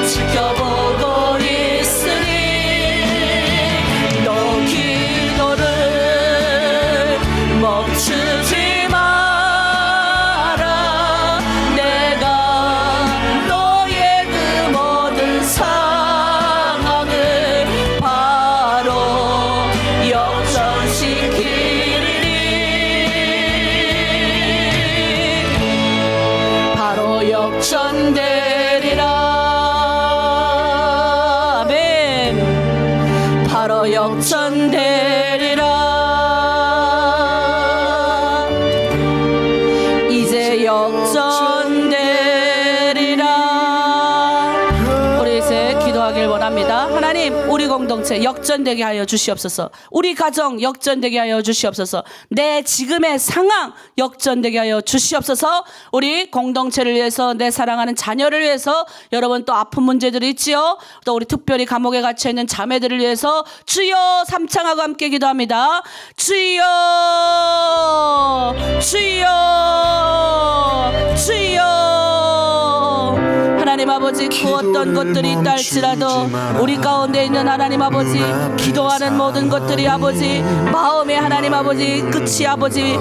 지켜보고 있으니 너 기도를 멈추지 마라. 내가 너의 그 모든 상황을 바로 역전시키리니 바로 역전되리라. 아멘. 바로 역전되리라. 이제 역전되리라. 우리 이제 기도하길 원합니다. 하나님, 우리 공동체 역전되게 하여 주시옵소서. 우리 가정 역전되게 하여 주시옵소서. 내 지금의 상황 역전되게 하여 주시옵소서. 우리 공동체를 위해서, 내 사랑하는 자녀를 위해서, 여러분 또 아픈 문제들이 있지요. 또 우리 특별히 감옥에 갇혀 있는 자매들을 위해서 주여 삼창하고 함께 기도합니다. 주여, 주여, 주여. 하나님 아버지, 그 어떤 것들이 있다 할지라도 우리 가운데 있는 하나님 아버지, 기도하는 모든 것들이 아버지, 마음의 하나님 아버지 끝이 아버지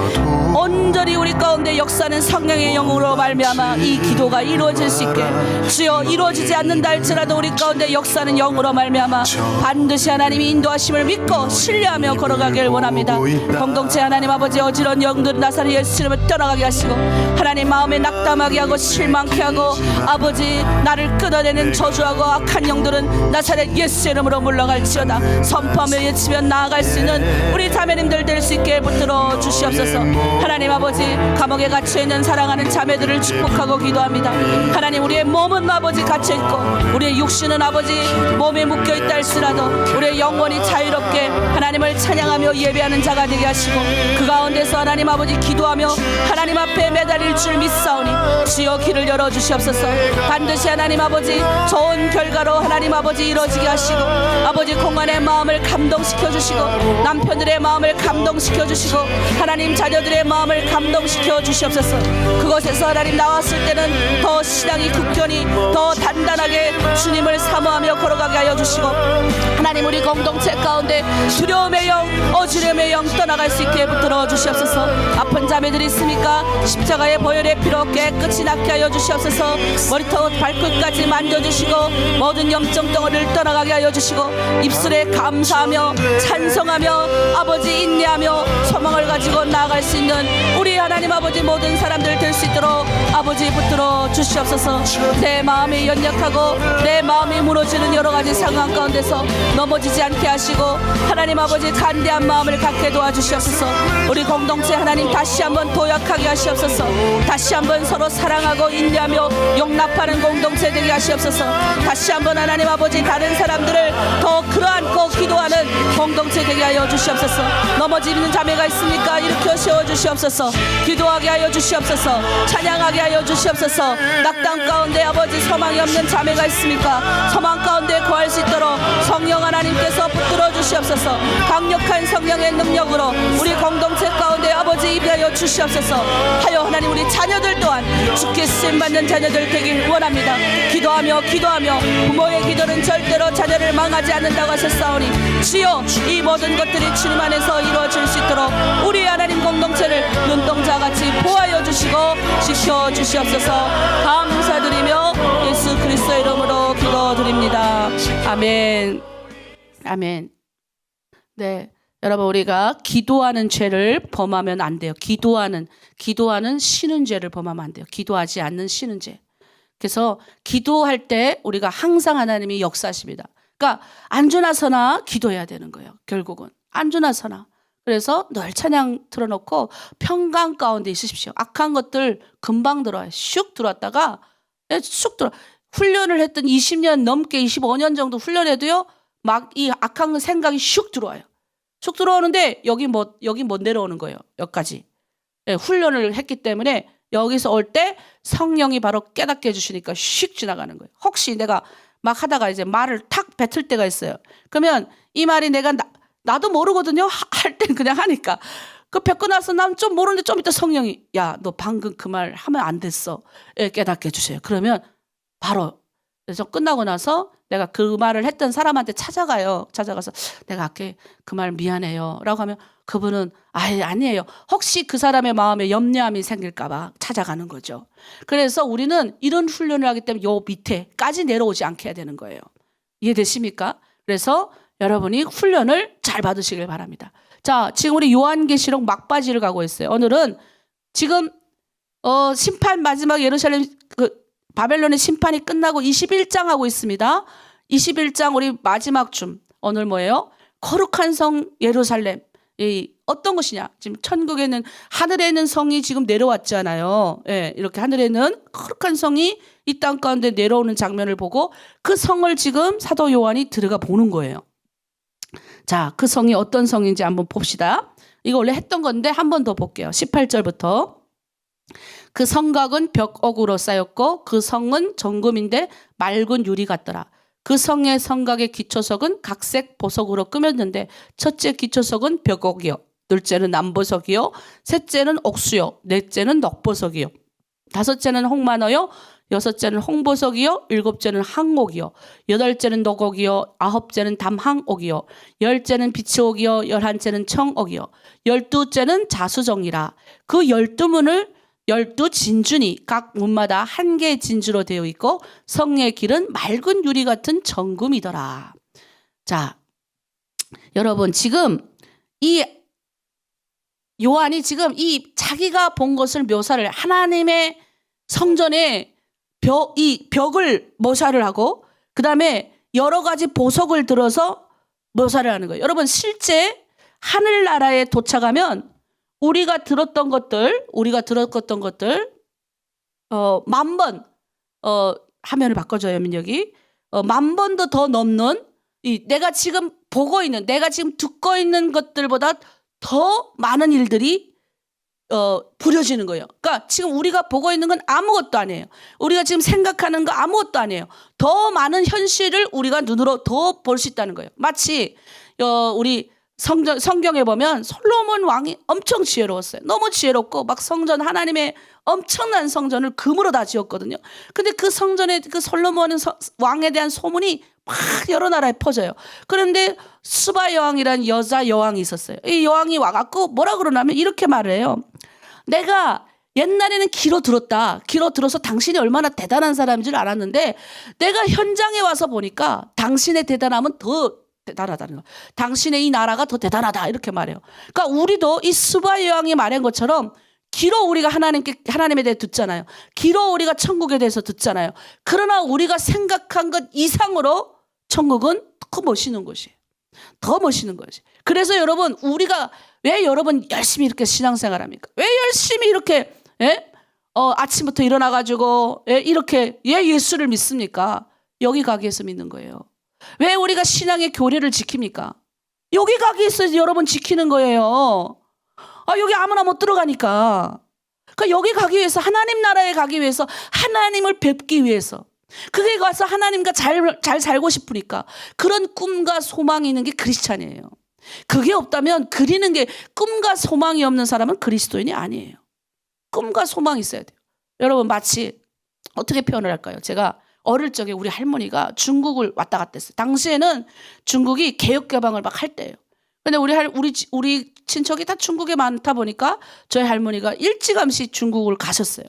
온전히 우리 가운데 역사하는 성령의 영으로 말미암아 이 기도가 이루어질 수 있게, 주여 이루어지지 않는다 할지라도 우리 가운데 역사하는 영으로 말미암아 반드시 하나님이 인도하심을 믿고 신뢰하며 걸어가길 원합니다. 공동체 하나님 아버지, 어지러운 영들은 나사렛 예수 이름을 떠나가게 하시고, 하나님 마음에 낙담하게 하고 실망케 하고 아버지 나를 끊어내는 저주하고 악한 영들은 나사렛 예수 이름으로 물러갈지어다. 선포하며 외치며 나아갈 수 있는 우리 자매님들 될 수 있게 붙들어 주시옵소서. 하나님 아버지, 감옥에 갇혀있는 사랑하는 자매들을 축복하고 기도합니다. 하나님, 우리의 몸은 아버지 갇혀있고 우리의 육신은 아버지 몸에 묶여있다 할지라도 우리의 영혼이 자유롭게 하나님을 찬양하며 예배하는 자가 되게 하시고, 그 가운데서 하나님 아버지 기도하며 하나님 앞에 매달릴 줄 믿사오니 주여 길을 열어주시옵소서. 반드시 하나님 아버지 좋은 결과로 하나님 아버지 이루어지게 하시고, 아버지 공간의 마음을 감동시켜 주시고, 남편들의 마음을 감동시켜 주시고, 하나님 자녀들의 마음을 감동시켜 주시옵소서. 그곳에서 하나님 나왔을 때는 더 신앙이 굳건히 더 단단하게 주님을 사모하며 걸어가게 하여 주시고, 하나님 우리 공동체 가운데 두려움의 영, 어지럼의 영 떠나갈 수 있게 붙들어 주시옵소서. 아픈 자매들이 있습니까? 십자가의 보혈의 피로 깨끗이 낫게 하여 주시옵소서. 머리부터 발끝까지 만져주시고 모든 염증 덩어리를 떠나가게 하여 주시고, 입술에 감사하며 찬송하며 아버지 인내하며 소망을 가지고 나아갈 수 있는 우리 하나님 아버지 모든 사람들 될 수 있도록 아버지 붙들어 주시옵소서. 내 마음이 연약하고 내 마음이 무너지는 여러 가지 상황 가운데서 넘어지지 않게 하시고, 하나님 아버지 간대한 마음을 갖게 도와주시옵소서. 우리 공동체 하나님 다시 한번 도약하게 하시옵소서. 다시 한번 서로 사랑하고 인내하며 용납하는 공동체 되게 하시옵소서. 다시 한번 하나님 아버지 다른 사람들을 더 끌어안고 기도하는 공동체 되게 하여 주시옵소서. 넘어지는 자매가 있습니까? 일으켜 세워 주시옵소서. 기도하게 하여 주시옵소서. 찬양하게 하여 주시옵소서. 낙담 가운데 아버지 소망이 없는 자매가 있습니까? 소망 가운데 거할 수 있도록 성령 하나님께서 붙들어 주시옵소서. 강력한 성령의 능력으로 우리 공동체 가운데 아버지 임하여 주시옵소서. 하여 하나님 우리 자녀들 또한 주께 쓰임받는 자녀들 되길 원합니다. 기도하며 부모의 기도는 절대로 자녀를 망하지 않는다고 하셨사오니 주여 이 모든 것들이 주님 안에서 이루어질 수 있도록 우리 하나님 공동체를 눈동자같이 보호하여 주시고 지켜 주시옵소서. 감사드리며 예수 그리스도의 이름으로 기도드립니다. 아멘. 아멘. 네, 여러분 우리가 기도하는 죄를 범하면 안 돼요. 기도하는 쉬는 죄를 범하면 안 돼요. 기도하지 않는 쉬는 죄. 그래서 기도할 때 우리가 항상 하나님이 역사하십니다. 그러니까 안주나서나 기도해야 되는 거예요. 결국은 안주나서나. 그래서 늘 찬양 틀어놓고 평강 가운데 있으십시오. 악한 것들 금방 들어와요. 슉 들어왔다가 쑥 들어. 훈련을 했던 20년 넘게 25년 정도 훈련해도요. 막 이 악한 생각이 슉 들어와요. 쑥 들어오는데 여기 못 내려오는 거예요. 여기까지. 네, 훈련을 했기 때문에 여기서 올 때 성령이 바로 깨닫게 해주시니까 슉 지나가는 거예요. 혹시 내가 막 하다가 이제 말을 탁 뱉을 때가 있어요. 그러면 이 말이 내가 나도 모르거든요. 할 땐 그냥 하니까. 그 뱉고 나서 난 좀 모르는데 좀 이따 성령이 야, 너 방금 그 말 하면 안 됐어. 예, 깨닫게 해주세요. 그러면 바로 그래서 끝나고 나서 내가 그 말을 했던 사람한테 찾아가서 내가 아까 그 말 미안해요 라고 하면 그분은 아니에요. 혹시 그 사람의 마음에 염려함이 생길까 봐 찾아가는 거죠. 그래서 우리는 이런 훈련을 하기 때문에 요 밑에까지 내려오지 않게 해야 되는 거예요. 이해되십니까? 그래서 여러분이 훈련을 잘 받으시길 바랍니다. 자, 지금 우리 요한계시록 막바지를 가고 있어요. 오늘은 지금 심판 마지막 예루살렘 바벨론의 심판이 끝나고 21장 하고 있습니다. 21장 우리 마지막 줌. 오늘 뭐예요? 거룩한 성 예루살렘. 어떤 것이냐? 지금 천국에는 하늘에 있는 성이 지금 내려왔잖아요. 예, 이렇게 하늘에 있는 거룩한 성이 이 땅 가운데 내려오는 장면을 보고 그 성을 지금 사도 요한이 들어가 보는 거예요. 자, 그 성이 어떤 성인지 한번 봅시다. 이거 원래 했던 건데 한 번 더 볼게요. 18절부터. 그 성곽은 벽옥으로 쌓였고 그 성은 정금인데 맑은 유리 같더라. 그 성의 성곽의 기초석은 각색 보석으로 꾸몄는데 첫째 기초석은 벽옥이요, 둘째는 남보석이요, 셋째는 옥수요, 넷째는 넉보석이요, 다섯째는 홍만어요, 여섯째는 홍보석이요, 일곱째는 항옥이요, 여덟째는 노곡이요, 아홉째는 담항옥이요, 열째는 비치옥이요, 열한째는 청옥이요, 열두째는 자수정이라. 그 12문을 12진주니 각 문마다 한 개의 진주로 되어 있고 성의 길은 맑은 유리 같은 정금이더라. 자, 여러분 지금 이 요한이 지금 이 자기가 본 것을 묘사를 하나님의 성전에 이 벽을 묘사를 하고 그 다음에 여러 가지 보석을 들어서 묘사를 하는 거예요. 여러분 실제 하늘나라에 도착하면 우리가 들었던 것들, 만번, 화면을 바꿔줘요, 민혁이. 10,000번도 더 넘는, 내가 지금 보고 있는, 내가 지금 듣고 있는 것들보다 더 많은 일들이, 부려지는 거예요. 그러니까 지금 우리가 보고 있는 건 아무것도 아니에요. 우리가 지금 생각하는 거 아무것도 아니에요. 더 많은 현실을 우리가 눈으로 더 볼 수 있다는 거예요. 마치, 우리 성경에 보면 솔로몬 왕이 엄청 지혜로웠어요. 너무 지혜롭고 막 성전 하나님의 엄청난 성전을 금으로 다 지었거든요. 근데 그 성전에 그 솔로몬 왕에 대한 소문이 막 여러 나라에 퍼져요. 그런데 수바 여왕이라는 여자 여왕이 있었어요. 이 여왕이 와갖고 뭐라 그러냐면 이렇게 말을 해요. 내가 옛날에는 귀로 들어서 당신이 얼마나 대단한 사람인 줄 알았는데 내가 현장에 와서 보니까 당신의 대단함은 더 대단하다는 거. 당신의 이 나라가 더 대단하다 이렇게 말해요. 그러니까 우리도 이 수바 여왕이 말한 것처럼 귀로 우리가 하나님에 대해 듣잖아요. 귀로 우리가 천국에 대해서 듣잖아요. 그러나 우리가 생각한 것 이상으로 천국은 더 멋있는 것이에요. 더 멋있는 것이. 그래서 여러분 우리가 왜 여러분 열심히 이렇게 신앙생활합니까? 왜 열심히 이렇게 아침부터 일어나가지고 이렇게 예수를 믿습니까? 여기 가기 위해서 믿는 거예요. 왜 우리가 신앙의 교례를 지킵니까? 여기 가기 위해서 여러분 지키는 거예요. 여기 아무나 못 들어가니까. 그러니까 여기 가기 위해서, 하나님 나라에 가기 위해서, 하나님을 뵙기 위해서, 그게 가서 하나님과 잘 살고 싶으니까 그런 꿈과 소망이 있는 게 크리스찬이에요. 그게 없다면, 그리는 게 꿈과 소망이 없는 사람은 그리스도인이 아니에요. 꿈과 소망이 있어야 돼요. 여러분, 마치 어떻게 표현을 할까요? 제가 어릴 적에 우리 할머니가 중국을 왔다 갔다 했어요. 당시에는 중국이 개혁개방을 막 할 때예요. 근데 우리 친척이 다 중국에 많다 보니까 저희 할머니가 일찌감치 중국을 가셨어요.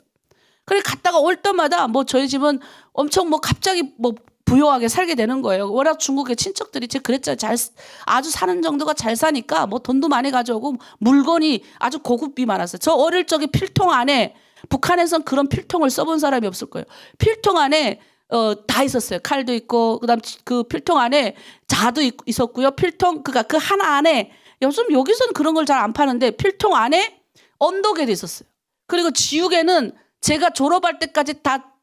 그래 갔다가 올 때마다 뭐 저희 집은 엄청 뭐 갑자기 뭐 부유하게 살게 되는 거예요. 워낙 중국의 친척들이 제가 그랬잖아요. 아주 사는 정도가 잘 사니까 뭐 돈도 많이 가져오고 물건이 아주 고급이 많았어요. 저 어릴 적에 필통 안에, 북한에선 그런 필통을 써본 사람이 없을 거예요. 필통 안에 다 있었어요. 칼도 있고, 그다음 그 필통 안에 자도 있었고요. 필통, 그러니까 그 하나 안에, 요즘 여기서는 그런 걸 잘 안 파는데 필통 안에 언더개도 있었어요. 그리고 지우개는 제가 졸업할 때까지 다,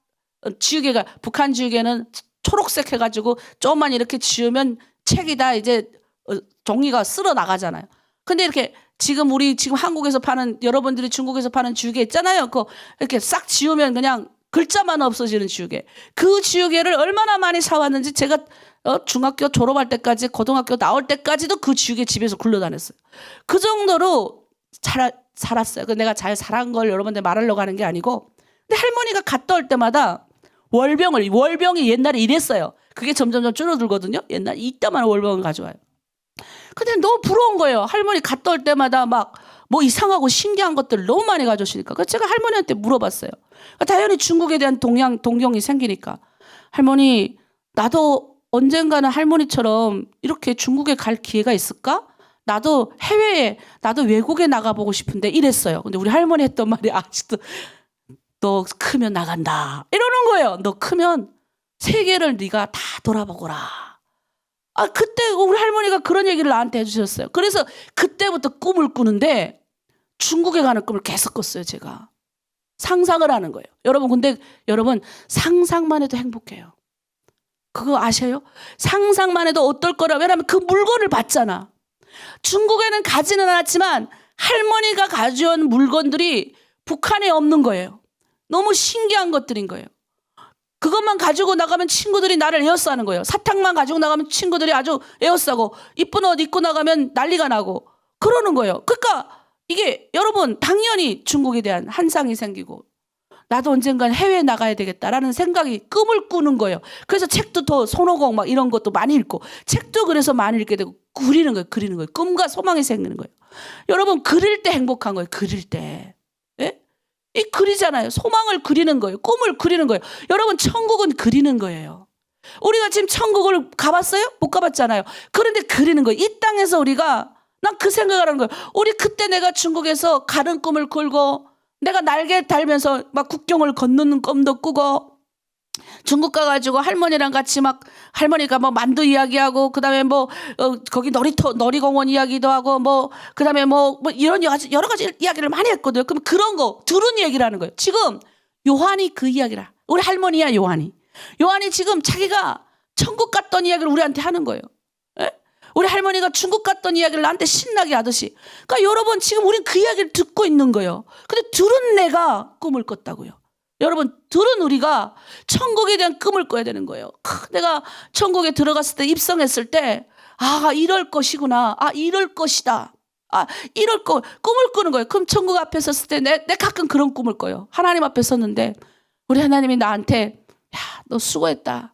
지우개가, 북한 지우개는 초록색 해가지고 조금만 이렇게 지우면 책이 다 이제 종이가 쓸어 나가잖아요. 근데 이렇게 지금 한국에서 파는, 여러분들이 중국에서 파는 지우개 있잖아요. 그거 이렇게 싹 지우면 그냥 글자만 없어지는 지우개. 그 지우개를 얼마나 많이 사왔는지 제가 중학교 졸업할 때까지, 고등학교 나올 때까지도 그 지우개 집에서 굴러다녔어요. 그 정도로 살았어요. 내가 잘 살한 걸 여러분들 말하려고 하는 게 아니고, 근데 할머니가 갔다 올 때마다 월병이 옛날에 이랬어요. 그게 점점 줄어들거든요. 옛날에 이따만 월병을 가져와요. 근데 너무 부러운 거예요. 할머니 갔다 올 때마다 막 뭐 이상하고 신기한 것들 너무 많이 가져오시니까. 그래서 제가 할머니한테 물어봤어요. 당연히 중국에 대한 동경이 생기니까. 할머니, 나도 언젠가는 할머니처럼 이렇게 중국에 갈 기회가 있을까? 나도 외국에 나가보고 싶은데, 이랬어요. 근데 우리 할머니 했던 말이 아직도, 너 크면 나간다, 이러는 거예요. 너 크면 세계를 네가 다 돌아보거라. 그때 우리 할머니가 그런 얘기를 나한테 해주셨어요. 그래서 그때부터 꿈을 꾸는데 중국에 가는 꿈을 계속 꿨어요. 제가 상상을 하는 거예요. 근데 여러분, 상상만 해도 행복해요. 그거 아셔요? 상상만 해도 어떨 거라. 왜냐하면 그 물건을 봤잖아. 중국에는 가지는 않았지만 할머니가 가져온 물건들이 북한에 없는 거예요. 너무 신기한 것들인 거예요. 그것만 가지고 나가면 친구들이 나를 에워싸는 거예요. 사탕만 가지고 나가면 친구들이 아주 에워싸고, 이쁜 옷 입고 나가면 난리가 나고 그러는 거예요. 그러니까 이게 여러분, 당연히 중국에 대한 환상이 생기고, 나도 언젠간 해외에 나가야 되겠다라는 생각이, 꿈을 꾸는 거예요. 그래서 책도 더 손오공 막 이런 것도 많이 읽고, 책도 그래서 많이 읽게 되고, 그리는 거예요. 꿈과 소망이 생기는 거예요. 여러분, 그릴 때 행복한 거예요. 그릴 때. 예? 이 그리잖아요. 소망을 그리는 거예요. 꿈을 그리는 거예요. 여러분, 천국은 그리는 거예요. 우리가 지금 천국을 가봤어요? 못 가봤잖아요. 그런데 그리는 거예요. 이 땅에서 난 그 생각을 하는 거예요. 우리 그때 내가 중국에서 가는 꿈을 꿀고, 내가 날개 달면서 막 국경을 건너는 꿈도 꾸고, 중국 가가지고 할머니랑 같이 막, 할머니가 뭐 만두 이야기하고, 그 다음에 뭐 거기 놀이공원 이야기도 하고, 뭐 그 다음에 뭐 이런 여러 가지 이야기를 많이 했거든요. 그럼 그런 거 들은 얘기를 하는 거예요. 지금 요한이 그 이야기라. 우리 할머니야, 요한이 지금 자기가 천국 갔던 이야기를 우리한테 하는 거예요. 예? 우리 할머니가 중국 갔던 이야기를 나한테 신나게 하듯이. 그러니까 여러분, 지금 우린 그 이야기를 듣고 있는 거예요. 근데 들은 내가 꿈을 꿨다고요. 여러분, 들은 우리가 천국에 대한 꿈을 꿔야 되는 거예요. 내가 천국에 들어갔을 때, 입성했을 때, 이럴 것이구나. 이럴 것이다. 꿈을 꾸는 거예요. 그럼 천국 앞에 섰을 때 내 가끔 그런 꿈을 꿔요. 하나님 앞에 섰는데 우리 하나님이 나한테, 너 수고했다.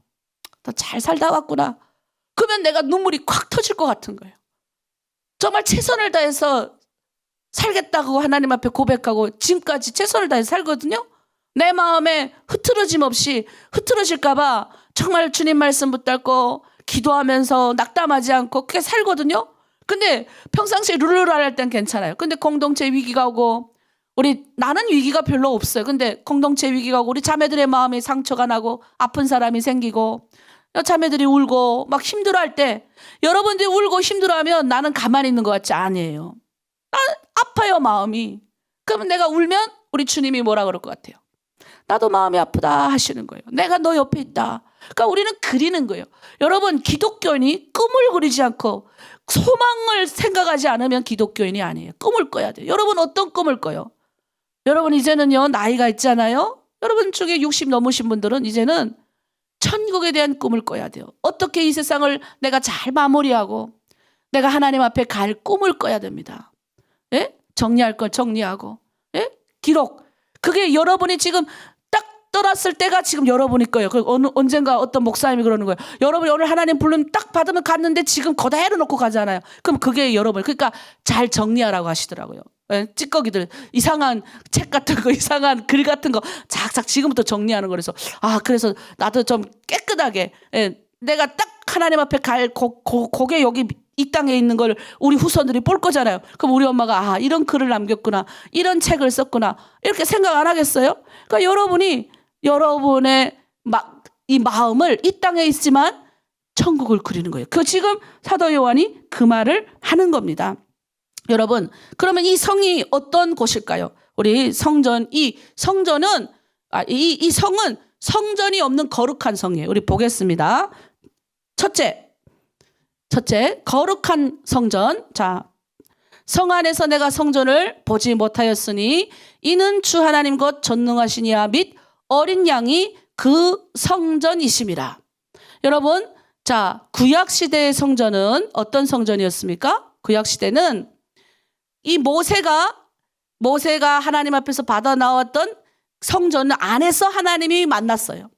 너 잘 살다 왔구나. 그러면 내가 눈물이 콱 터질 것 같은 거예요. 정말 최선을 다해서 살겠다고 하나님 앞에 고백하고 지금까지 최선을 다해서 살거든요. 내 마음에 흐트러짐 없이, 흐트러질까 봐 정말 주님 말씀 붙잡고 기도하면서 낙담하지 않고 그렇게 살거든요. 근데 평상시에 룰루랄 할 땐 괜찮아요. 근데 공동체 위기가 오고, 나는 위기가 별로 없어요. 근데 공동체 위기가 오고, 우리 자매들의 마음이 상처가 나고 아픈 사람이 생기고, 자매들이 울고 막 힘들어할 때, 여러분들이 울고 힘들어하면 나는 가만히 있는 것 같지 아니에요. 아파요, 마음이. 그러면 내가 울면 우리 주님이 뭐라 그럴 것 같아요? 나도 마음이 아프다 하시는 거예요. 내가 너 옆에 있다. 그러니까 우리는 그리는 거예요. 여러분, 기독교인이 꿈을 그리지 않고 소망을 생각하지 않으면 기독교인이 아니에요. 꿈을 꿔야 돼요. 여러분, 어떤 꿈을 꿔요? 여러분 이제는요 나이가 있잖아요. 여러분 중에 60 넘으신 분들은 이제는 천국에 대한 꿈을 꿔야 돼요. 어떻게 이 세상을 내가 잘 마무리하고 내가 하나님 앞에 갈 꿈을 꿔야 됩니다. 예? 정리할 걸 정리하고, 예? 기록. 그게 여러분이 지금 딱 떠났을 때가 지금 여러분이 거예요. 언젠가 어떤 목사님이 그러는 거예요. 여러분이 오늘 하나님 부름 딱 받으면 갔는데 지금 그대로 놓고 가잖아요. 그럼 그게 여러분. 그러니까 잘 정리하라고 하시더라고요. 예? 찌꺼기들, 이상한 책 같은 거, 이상한 글 같은 거 작작 지금부터 정리하는 거라서 그래서 나도 좀 깨끗하게, 예, 내가 딱 하나님 앞에 갈 고개 여기 이 땅에 있는 걸 우리 후손들이 볼 거잖아요. 그럼 우리 엄마가 이런 글을 남겼구나, 이런 책을 썼구나, 이렇게 생각 안 하겠어요? 그러니까 여러분이 여러분의 이 마음을 이 땅에 있지만 천국을 그리는 거예요. 그 지금 사도 요한이 그 말을 하는 겁니다. 여러분, 그러면 이 성이 어떤 곳일까요? 우리 성전, 이 성전은, 이 성은 성전이 없는 거룩한 성이에요. 우리 보겠습니다. 첫째, 거룩한 성전. 자, 성 안에서 내가 성전을 보지 못하였으니 이는 주 하나님 곧 전능하신 이와 및 어린 양이 그 성전이심이라. 여러분, 자, 구약시대의 성전은 어떤 성전이었습니까? 구약시대는 이 모세가 하나님 앞에서 받아 나왔던 성전 안에서 하나님이 만났어요.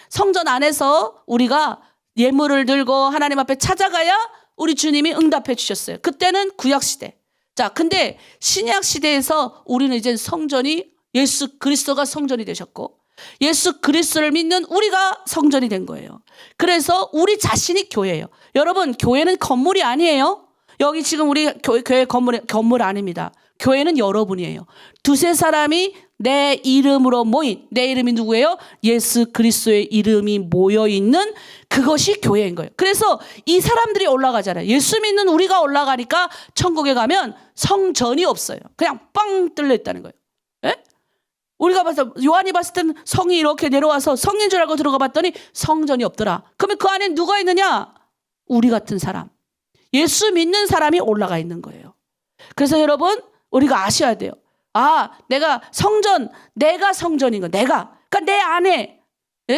성전 안에서 우리가 예물을 들고 하나님 앞에 찾아가야 우리 주님이 응답해 주셨어요. 그때는 구약시대. 자, 근데 신약시대에서 우리는 이제 성전이 예수 그리스도가 성전이 되셨고 예수 그리스도를 믿는 우리가 성전이 된 거예요. 그래서 우리 자신이 교회예요. 여러분, 교회는 건물이 아니에요. 여기 지금 우리 교회 건물 아닙니다. 교회는 여러분이에요. 두세 사람이 내 이름으로 모인, 내 이름이 누구예요? 예수 그리스도의 이름이 모여있는 그것이 교회인 거예요. 그래서 이 사람들이 올라가잖아요. 예수 믿는 우리가 올라가니까 천국에 가면 성전이 없어요. 그냥 빵 뚫려 있다는 거예요. 예? 우리가 봤을 때, 요한이 봤을 때는 성이 이렇게 내려와서 성인 줄 알고 들어가 봤더니 성전이 없더라. 그러면 그 안에 누가 있느냐? 우리 같은 사람. 예수 믿는 사람이 올라가 있는 거예요. 그래서 여러분, 우리가 아셔야 돼요. 내가 성전인 거, 그러니까 내 안에,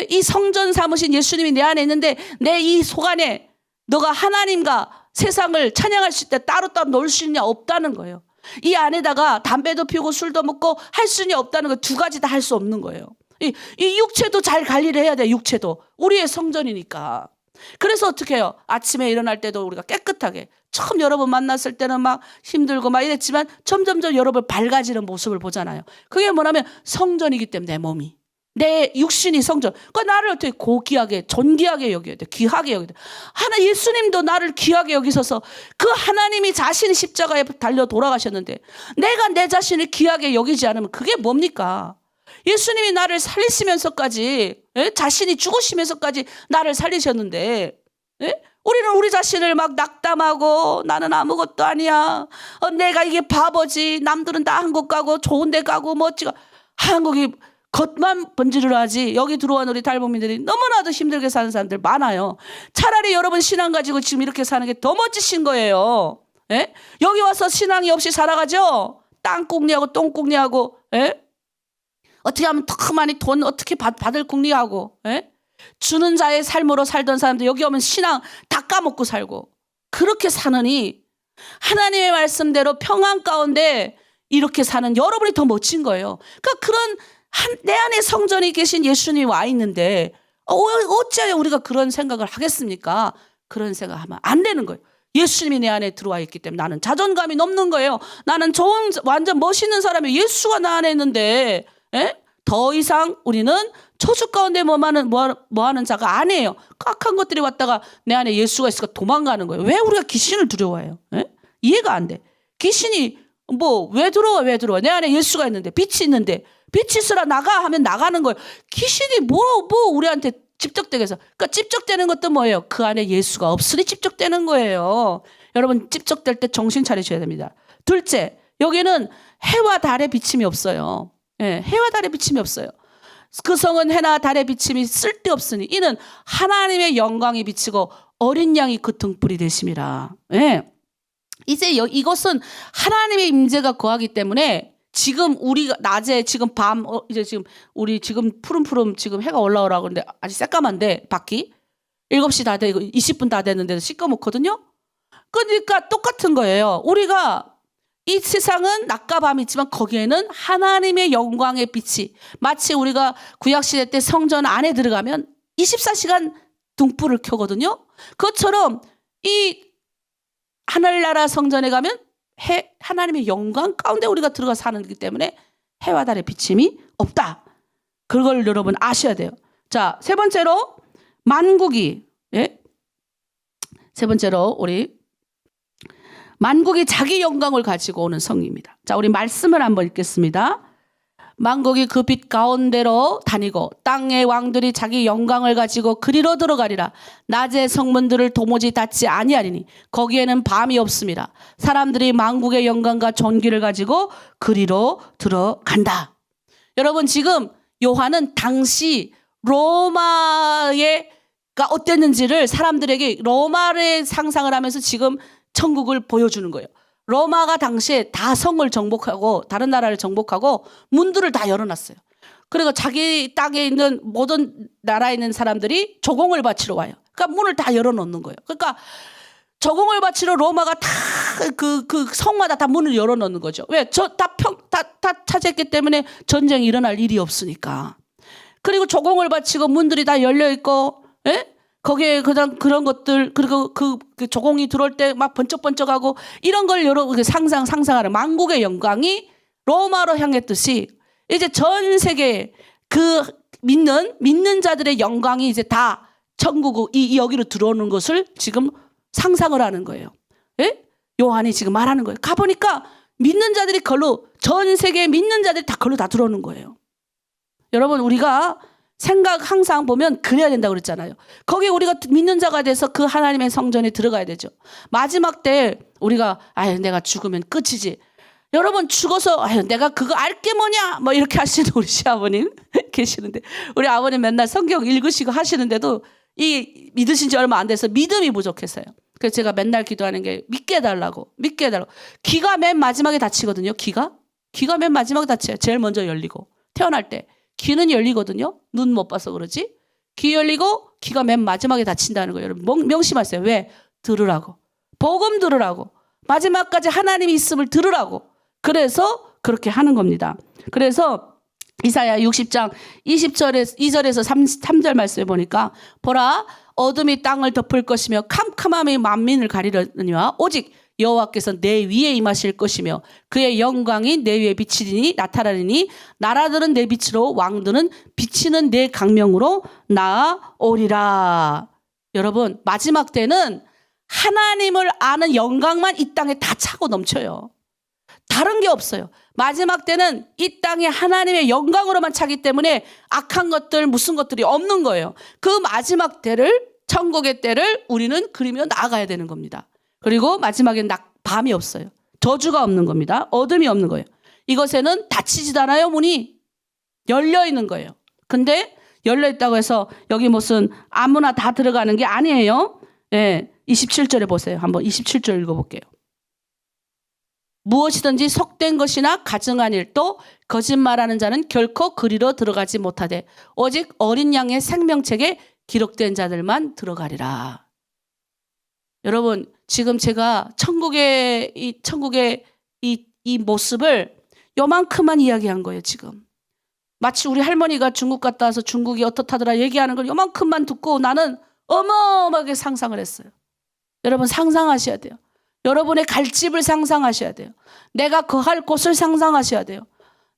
이 성전 삼으신 예수님이 내 안에 있는데, 내 이 속 안에 너가 하나님과 세상을 찬양할 수 있다, 따로따로 놀 수 있냐? 없다는 거예요. 이 안에다가 담배도 피우고 술도 먹고 할 수는 없다는 거, 두 가지 다 할 수 없는 거예요. 이 육체도 잘 관리를 해야 돼요. 육체도. 우리의 성전이니까. 그래서 어떻게 해요? 아침에 일어날 때도 우리가 깨끗하게, 처음 여러분 만났을 때는 막 힘들고 막 이랬지만 점점점 여러분 밝아지는 모습을 보잖아요. 그게 뭐냐면 성전이기 때문에 내 몸이, 내 육신이 성전. 그러니까 나를 어떻게 고귀하게, 존귀하게 여겨야 돼. 귀하게 여겨야 돼. 예수님도 나를 귀하게 여기셔서 그 하나님이 자신이 십자가에 달려 돌아가셨는데 내가 내 자신을 귀하게 여기지 않으면 그게 뭡니까? 예수님이 나를 살리시면서까지, 자신이 죽으시면서까지 나를 살리셨는데, 우리는 우리 자신을 막 낙담하고 나는 아무것도 아니야. 내가 이게 바보지. 남들은 다 한국 가고 좋은 데 가고 멋지고. 한국이 겉만 번지르르 하지. 여기 들어온 우리 탈북민들이 너무나도 힘들게 사는 사람들 많아요. 차라리 여러분 신앙 가지고 지금 이렇게 사는 게 더 멋지신 거예요. 여기 와서 신앙이 없이 살아가죠. 땅국리하고 똥국리하고, 어떻게 하면 더 많이 돈 어떻게 받을 궁리하고, 주는 자의 삶으로 살던 사람들 여기 오면 신앙 다 까먹고 살고, 그렇게 사느니 하나님의 말씀대로 평안 가운데 이렇게 사는 여러분이 더 멋진 거예요. 그러니까 그런 내 안에 성전이 계신 예수님이 와 있는데 어찌하여 우리가 그런 생각을 하겠습니까? 그런 생각하면 안 되는 거예요. 예수님이 내 안에 들어와 있기 때문에 나는 자존감이 넘는 거예요. 나는 좋은 완전 멋있는 사람이 예수가 나 안에 있는데, 더 이상 우리는 저주 가운데 뭐하는 자가 아니에요. 악한 것들이 왔다가 내 안에 예수가 있으니까 도망가는 거예요. 왜 우리가 귀신을 두려워해요? 이해가 안 돼. 귀신이 왜 들어와? 내 안에 예수가 있는데, 빛이 있는데, 빛이 있으라 나가 하면 나가는 거예요. 귀신이 우리한테 집적되게 해서. 그러니까 집적되는 것도 뭐예요? 그 안에 예수가 없으니 집적되는 거예요. 여러분, 집적될 때 정신 차리셔야 됩니다. 둘째, 여기는 해와 달의 비침이 없어요. 해와 달의 비침이 없어요. 그 성은 해나 달의 비침이 쓸데없으니 이는 하나님의 영광이 비치고 어린 양이 그 등불이 되심이라. 이제 이것은 하나님의 임재가 거하기 때문에 지금 우리가 낮에 지금 밤 이제 지금 우리 지금 푸름푸름 지금 해가 올라오라고 그러는데 아직 새까만데 밖이 7시 다 되고 20분 다 됐는데도 시꺼멓거든요. 그러니까 똑같은 거예요. 우리가 이 세상은 낮과 밤이 있지만 거기에는 하나님의 영광의 빛이 마치 우리가 구약시대 때 성전 안에 들어가면 24시간 등불을 켜거든요. 그것처럼 이 하늘나라 성전에 가면 하나님의 영광 가운데 우리가 들어가 사는 거기 때문에 해와 달의 비침이 없다. 그걸 여러분 아셔야 돼요. 자, 세 번째로 만국이 세 번째로 우리 만국이 자기 영광을 가지고 오는 성입니다. 자, 우리 말씀을 한번 읽겠습니다. 만국이 그 빛 가운데로 다니고 땅의 왕들이 자기 영광을 가지고 그리로 들어가리라. 낮의 성문들을 도무지 닫지 아니하리니 거기에는 밤이 없습니다. 사람들이 만국의 영광과 존귀를 가지고 그리로 들어간다. 여러분 지금 요한은 당시 로마가 어땠는지를 사람들에게 로마의 상상을 하면서 지금 천국을 보여주는 거예요. 로마가 당시에 다 성을 정복하고 다른 나라를 정복하고 문들을 다 열어놨어요. 그리고 자기 땅에 있는 모든 나라에 있는 사람들이 조공을 바치러 와요. 그러니까 문을 다 열어놓는 거예요. 그러니까 조공을 바치러 로마가 다 그 성마다 다 문을 열어놓는 거죠. 왜? 다 차지했기 때문에 전쟁이 일어날 일이 없으니까. 그리고 조공을 바치고 문들이 다 열려 있고, 거기에 그런 것들, 그리고 그 조공이 들어올 때 막 번쩍번쩍하고 이런 걸 여러 상상하는 만국의 영광이 로마로 향했듯이 이제 전 세계 그 믿는 자들의 영광이 이제 다 천국 여기로 들어오는 것을 지금 상상을 하는 거예요. 요한이 지금 말하는 거예요. 가보니까 믿는 자들이 전 세계 믿는 자들이 다 들어오는 거예요. 여러분 우리가 생각 항상 보면 그래야 된다고 그랬잖아요. 거기에 우리가 믿는 자가 돼서 그 하나님의 성전에 들어가야 되죠. 마지막 때 우리가 내가 죽으면 끝이지. 여러분 죽어서 내가 그거 알게 뭐냐 뭐 이렇게 하시는 우리 시아버님 계시는데 우리 아버님 맨날 성경 읽으시고 하시는데도 이 믿으신 지 얼마 안 돼서 믿음이 부족했어요. 그래서 제가 맨날 기도하는 게 믿게 해달라고. 귀가 맨 마지막에 닫히거든요. 귀가 맨 마지막에 닫혀요. 제일 먼저 열리고 태어날 때 귀는 열리거든요. 눈 못 봐서 그러지. 귀 열리고 귀가 맨 마지막에 닫힌다는 거예요. 여러분 명심하세요. 왜? 들으라고. 복음 들으라고. 마지막까지 하나님이 있음을 들으라고. 그래서 그렇게 하는 겁니다. 그래서 이사야 60장 2절에서 3절 말씀에 보니까 보라 어둠이 땅을 덮을 것이며 캄캄함이 만민을 가리려니와 오직 여호와께서 내 위에 임하실 것이며 그의 영광이 내 위에 비치리니 나타나리니 나라들은 내 빛으로 왕들은 비치는 내 강명으로 나아오리라. 여러분 마지막 때는 하나님을 아는 영광만 이 땅에 다 차고 넘쳐요. 다른 게 없어요. 마지막 때는 이 땅에 하나님의 영광으로만 차기 때문에 악한 것들 무슨 것들이 없는 거예요. 그 마지막 때를 천국의 때를 우리는 그리며 나아가야 되는 겁니다. 그리고 마지막엔 밤이 없어요. 저주가 없는 겁니다. 어둠이 없는 거예요. 이것에는 닫히지도 않아요. 문이 열려 있는 거예요. 근데 열려 있다고 해서 여기 무슨 아무나 다 들어가는 게 아니에요. 27절에 보세요. 한번 27절 읽어볼게요. 무엇이든지 속된 것이나 가증한 일도 거짓말하는 자는 결코 그리로 들어가지 못하되 오직 어린 양의 생명책에 기록된 자들만 들어가리라. 여러분 지금 제가 천국의 이 모습을 요만큼만 이야기한 거예요. 지금 마치 우리 할머니가 중국 갔다 와서 중국이 어떻다더라 얘기하는 걸 요만큼만 듣고 나는 어마어마하게 상상을 했어요. 여러분 상상하셔야 돼요. 여러분의 갈 집을 상상하셔야 돼요. 내가 거할 곳을 상상하셔야 돼요.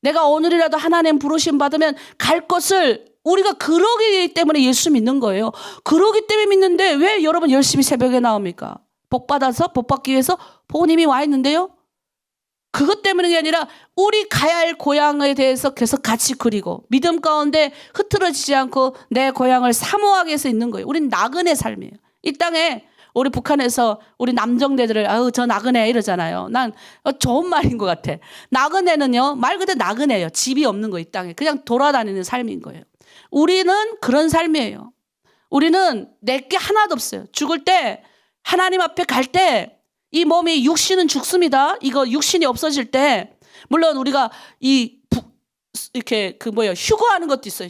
내가 오늘이라도 하나님 부르심 받으면 갈 곳을 우리가 그러기 때문에 예수 믿는 거예요. 그러기 때문에 믿는데 왜 여러분 열심히 새벽에 나옵니까? 복 받기 위해서 복음이 와 있는데요. 그것 때문이 아니라 우리 가야 할 고향에 대해서 계속 같이 그리고 믿음 가운데 흐트러지지 않고 내 고향을 사모하기 위해서 있는 거예요. 우린 나그네 삶이에요. 이 땅에 우리 북한에서 우리 남정네들을 저 나그네 이러잖아요. 난 좋은 말인 것 같아. 나그네는요 말 그대로 나그네예요. 집이 없는 거 이 땅에 그냥 돌아다니는 삶인 거예요. 우리는 그런 삶이에요. 우리는 내게 하나도 없어요. 죽을 때 하나님 앞에 갈 때 이 몸이 육신은 죽습니다. 이거 육신이 없어질 때 물론 우리가 이렇게 휴거하는 것도 있어요.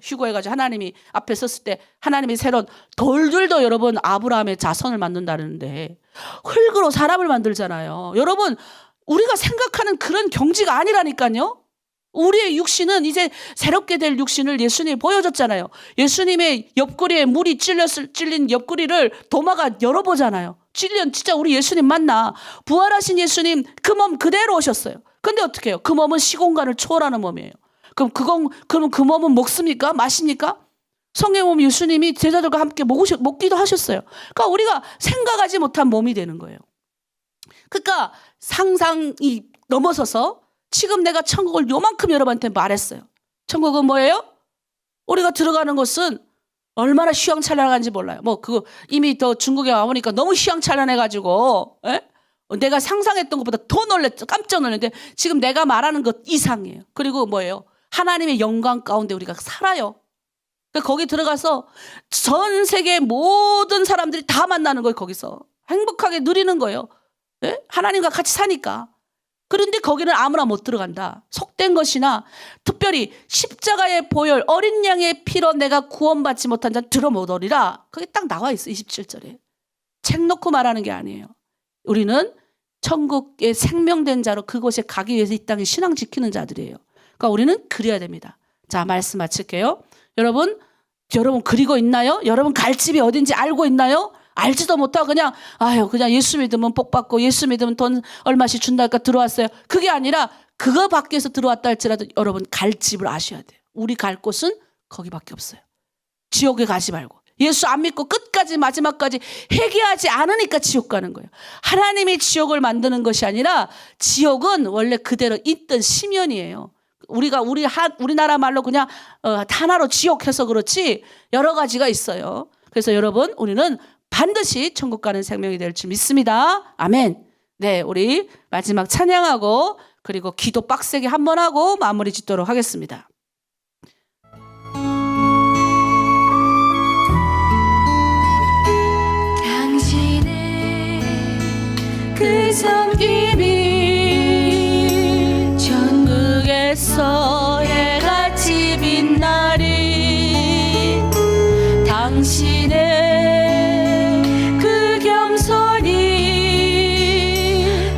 휴거해가지고 하나님이 앞에 섰을 때 하나님이 새로운 돌들도 여러분 아브라함의 자손을 만든다는데 흙으로 사람을 만들잖아요. 여러분 우리가 생각하는 그런 경지가 아니라니까요. 우리의 육신은 이제 새롭게 될 육신을 예수님이 보여줬잖아요. 예수님의 옆구리에 물이 찔린 옆구리를 도마가 열어보잖아요. 진짜 우리 예수님 맞나? 부활하신 예수님 그 몸 그대로 오셨어요. 근데 어떻게 해요? 그 몸은 시공간을 초월하는 몸이에요. 그럼 그 몸은 먹습니까? 마십니까? 성령 몸 예수님이 제자들과 함께 먹기도 하셨어요. 그러니까 우리가 생각하지 못한 몸이 되는 거예요. 그러니까 상상이 넘어서서 지금 내가 천국을 요만큼 여러분한테 말했어요. 천국은 뭐예요? 우리가 들어가는 곳은 얼마나 휘황찬란한지 몰라요. 이미 더 중국에 와보니까 너무 휘황찬란해가지고, 내가 상상했던 것보다 더 놀랬죠. 깜짝 놀랐는데 지금 내가 말하는 것 이상이에요. 그리고 뭐예요? 하나님의 영광 가운데 우리가 살아요. 그러니까 거기 들어가서 전 세계 모든 사람들이 다 만나는 거예요. 거기서 행복하게 누리는 거예요. 하나님과 같이 사니까. 그런데 거기는 아무나 못 들어간다. 속된 것이나 특별히 십자가의 보혈 어린 양의 피로 내가 구원받지 못한 자 들어 못 오리라. 그게 딱 나와 있어. 27절에. 책 놓고 말하는 게 아니에요. 우리는 천국의 생명된 자로 그곳에 가기 위해서 이 땅에 신앙 지키는 자들이에요. 그러니까 우리는 그래야 됩니다. 자, 말씀 마칠게요. 여러분 그리고 있나요? 여러분 갈 집이 어딘지 알고 있나요? 알지도 못하고 그냥 예수 믿으면 복 받고 예수 믿으면 돈 얼마씩 준다니까 들어왔어요. 그게 아니라 그거 밖에서 들어왔다 할지라도 여러분 갈 집을 아셔야 돼요. 우리 갈 곳은 거기밖에 없어요. 지옥에 가지 말고. 예수 안 믿고 끝까지 마지막까지 회개하지 않으니까 지옥 가는 거예요. 하나님이 지옥을 만드는 것이 아니라 지옥은 원래 그대로 있던 심연이에요. 우리나라 말로 그냥 하나로 지옥해서 그렇지 여러 가지가 있어요. 그래서 여러분 우리는 반드시 천국 가는 생명이 될 줄 믿습니다. 아멘. 네, 우리 마지막 찬양하고 그리고 기도 빡세게 한번 하고 마무리 짓도록 하겠습니다. 당신의 그 섬김이 전국에서 해같이 빛나리. 당신의 그 겸손이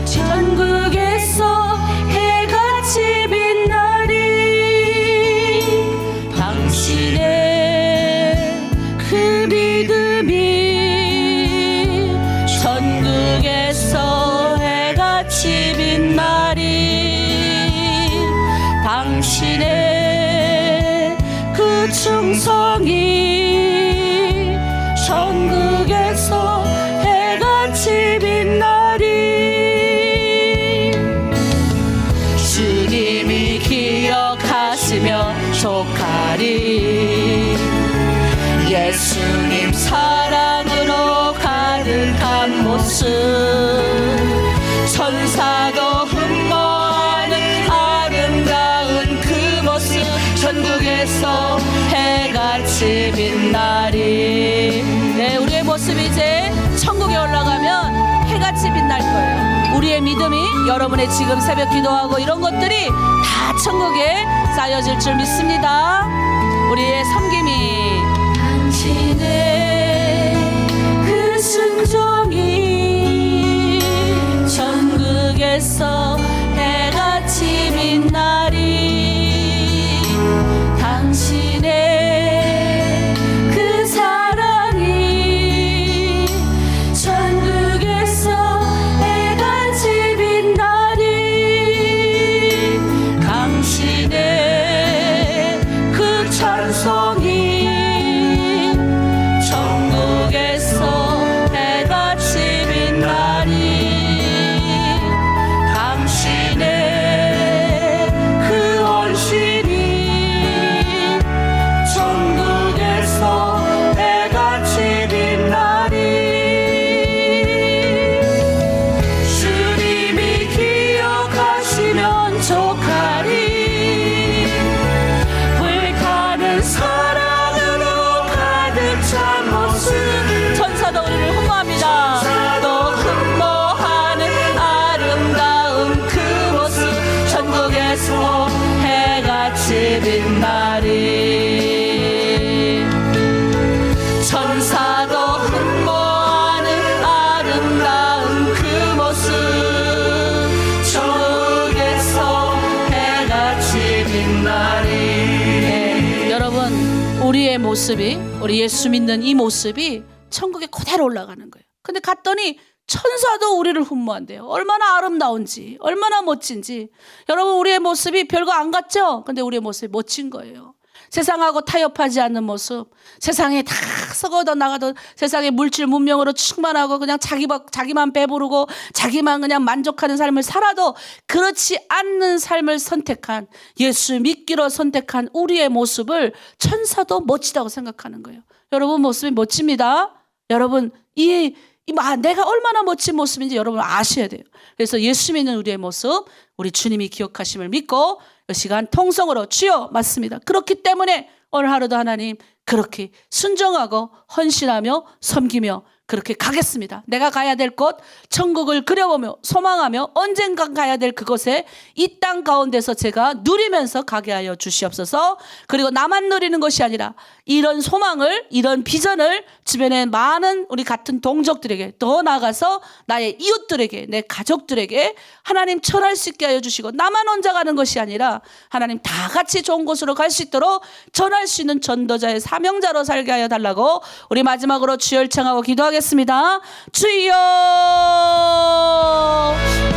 전국에서 해같이 빛나리. 당신의 그 믿음이 전국에서 해같이 빛나리. 당신의 그 충성이 전국에서 해같이 빛나리. 주님이 기억하시며 족하리. 예수님 사랑으로 가득한 모습 천사도 흠모하는 아름다운 그 모습 전국에서 해같이 빛나리. 네, 우리의 모습이 이제 천국에 올라가면 해같이 빛날 거예요. 우리의 믿음이 여러분의 지금 새벽 기도하고 이런 것들이 다 천국에 쌓여질 줄 믿습니다. 우리의 섬김이 당신의 그 순종이 전국에서 해같이 빛나리. 당신의 그 사랑이 전국에서 해같이 빛나리. 당신의 그 찬송이 우리의 모습이, 우리 예수 믿는 이 모습이 천국에 그대로 올라가는 거예요. 근데 갔더니 천사도 우리를 흠모한대요. 얼마나 아름다운지, 얼마나 멋진지. 여러분, 우리의 모습이 별거 안 같죠? 근데 우리의 모습이 멋진 거예요. 세상하고 타협하지 않는 모습, 세상에 다 썩어도 나가도 세상의 물질 문명으로 충만하고 그냥 자기만 배부르고 자기만 그냥 만족하는 삶을 살아도 그렇지 않는 삶을 선택한, 예수 믿기로 선택한 우리의 모습을 천사도 멋지다고 생각하는 거예요. 여러분, 모습이 멋집니다. 여러분, 내가 얼마나 멋진 모습인지 여러분 아셔야 돼요. 그래서 예수 믿는 우리의 모습, 우리 주님이 기억하심을 믿고 이 시간 통성으로 주여, 맞습니다. 그렇기 때문에 오늘 하루도 하나님 그렇게 순종하고 헌신하며 섬기며 그렇게 가겠습니다. 내가 가야 될 곳, 천국을 그려보며 소망하며 언젠가 가야 될 그곳에 이 땅 가운데서 제가 누리면서 가게 하여 주시옵소서. 그리고 나만 누리는 것이 아니라 이런 소망을, 이런 비전을 주변에 많은 우리 같은 동족들에게, 더 나아가서 나의 이웃들에게, 내 가족들에게 하나님 전할 수 있게 하여 주시고, 나만 혼자 가는 것이 아니라 하나님 다 같이 좋은 곳으로 갈 수 있도록 전할 수 있는 전도자의 사명자로 살게 하여 달라고 우리 마지막으로 주여 청하고 기도하겠습니다. 주여,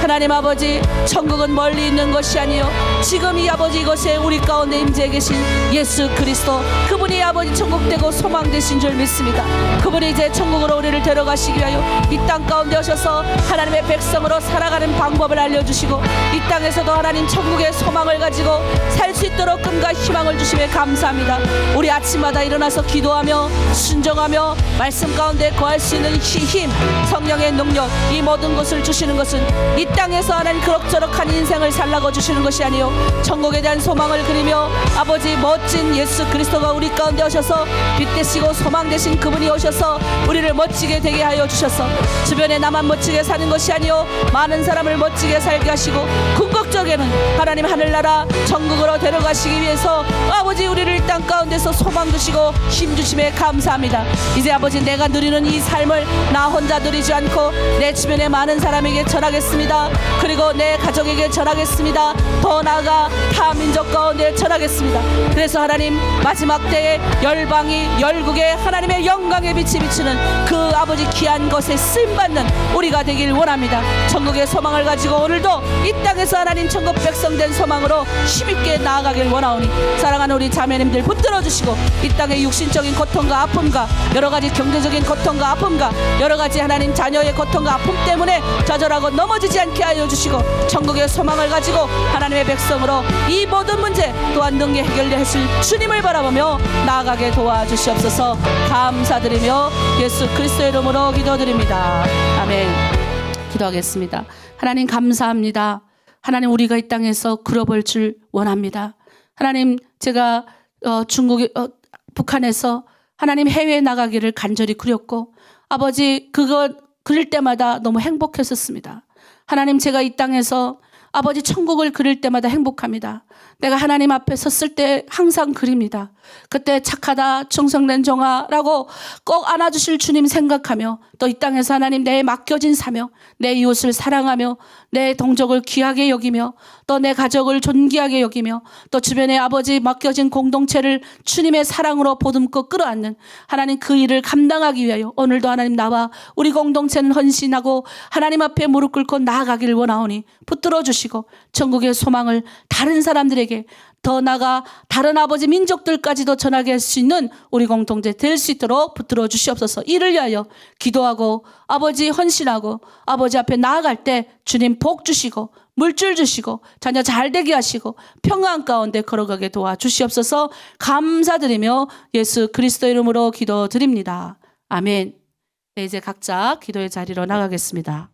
하나님 아버지, 천국은 멀리 있는 것이 아니요 지금 이 아버지 이곳에 우리 가운데 임재해 계신 예수 그리스도, 그분이 아버지 천국되고 소망되신 줄 믿습니다. 그분이 이제 천국으로 우리를 데려가시기 위하여 이 땅 가운데 오셔서 하나님의 백성으로 살아가는 방법을 알려주시고, 이 땅에서도 하나님 천국의 소망을 가지고 살 수 있도록 꿈과 희망을 주시며 감사합니다. 우리 아침마다 일어나서 기도하며 순종하며 말씀 가운데 거할 수 있는 힘, 성령의 능력, 이 모든 것을 주시는 것은 이 땅에서 하나님 그럭저럭한 인생을 살라고 주시는 것이 아니요 천국에 대한 소망을 그리며 아버지 멋진 예수 그리스도가 우리 가운데 오셔서 빛 되시고 소망 되신 그분이 오셔서 우리를 멋지게 되게 하여 주셔서 주변에 나만 멋지게 사는 것이 아니요 많은 사람을 멋지게 살게 하시고, 궁극적에는 하나님 하늘나라 천국으로 데려가시기 위해서 아버지 우리를 이 땅 가운데서 소망 주시고 힘 주심에 감사합니다. 이제 아버지 내가 누리는 이 삶을 나 혼자 누리지 않고 내 주변에 많은 사람에게 전하겠습니다. 그리고 내 가족에게 전하겠습니다. 더 나아가 타 민족 가운데 전하겠습니다. 그래서 하나님 마지막 때에 열방이 열국에 하나님의 영광의 빛이 비추는 그 아버지 귀한 것에 쓰임받는 우리가 되길 원합니다. 천국의 소망을 가지고 오늘도 이 땅에서 하나님 천국 백성 된 소망으로 힘있게 나아가길 원하오니, 사랑하는 우리 자매님들 붙들어 주시고 이 땅의 육신적인 고통과 아픔과 여러가지 경제적인 고통과 아픔과 여러가지 하나님 자녀의 고통과 아픔 때문에 좌절하고 넘어지지 않게 하여 주시고, 천국의 소망을 가지고 하나님의 백성으로 이 모든 문제 또한 능히 해결하실 주님을 바라보며 나아가게 도와주시옵소서. 감사드리며 예수 그리스도의 이름으로 기도드립니다. 아멘. 기도하겠습니다. 하나님 감사합니다. 하나님 우리가 이 땅에서 그려볼 줄 원합니다. 하나님 제가 북한에서 하나님 해외에 나가기를 간절히 그렸고, 아버지 그거 그릴 때마다 너무 행복했었습니다. 하나님 제가 이 땅에서 아버지 천국을 그릴 때마다 행복합니다. 내가 하나님 앞에 섰을 때 항상 그립니다. 그때 착하다 충성된 종아라고 꼭 안아주실 주님 생각하며, 또 이 땅에서 하나님 내 맡겨진 사명, 내 이웃을 사랑하며 내 동족을 귀하게 여기며 또 내 가족을 존귀하게 여기며 또 주변에 아버지 맡겨진 공동체를 주님의 사랑으로 보듬고 끌어안는 하나님 그 일을 감당하기 위하여 오늘도 하나님 나와 우리 공동체는 헌신하고 하나님 앞에 무릎 꿇고 나아가기를 원하오니 붙들어 주시고, 천국의 소망을 다른 사람들에게 더 나아가 다른 아버지 민족들까지도 전하게 할 수 있는 우리 공동체 될 수 있도록 붙들어 주시옵소서. 이를 위하여 기도하고 아버지 헌신하고 아버지 앞에 나아갈 때 주님 복 주시고 물줄 주시고 자녀 잘 되게 하시고 평안 가운데 걸어가게 도와주시옵소서. 감사드리며 예수 그리스도 이름으로 기도드립니다. 아멘. 네, 이제 각자 기도의 자리로 나가겠습니다.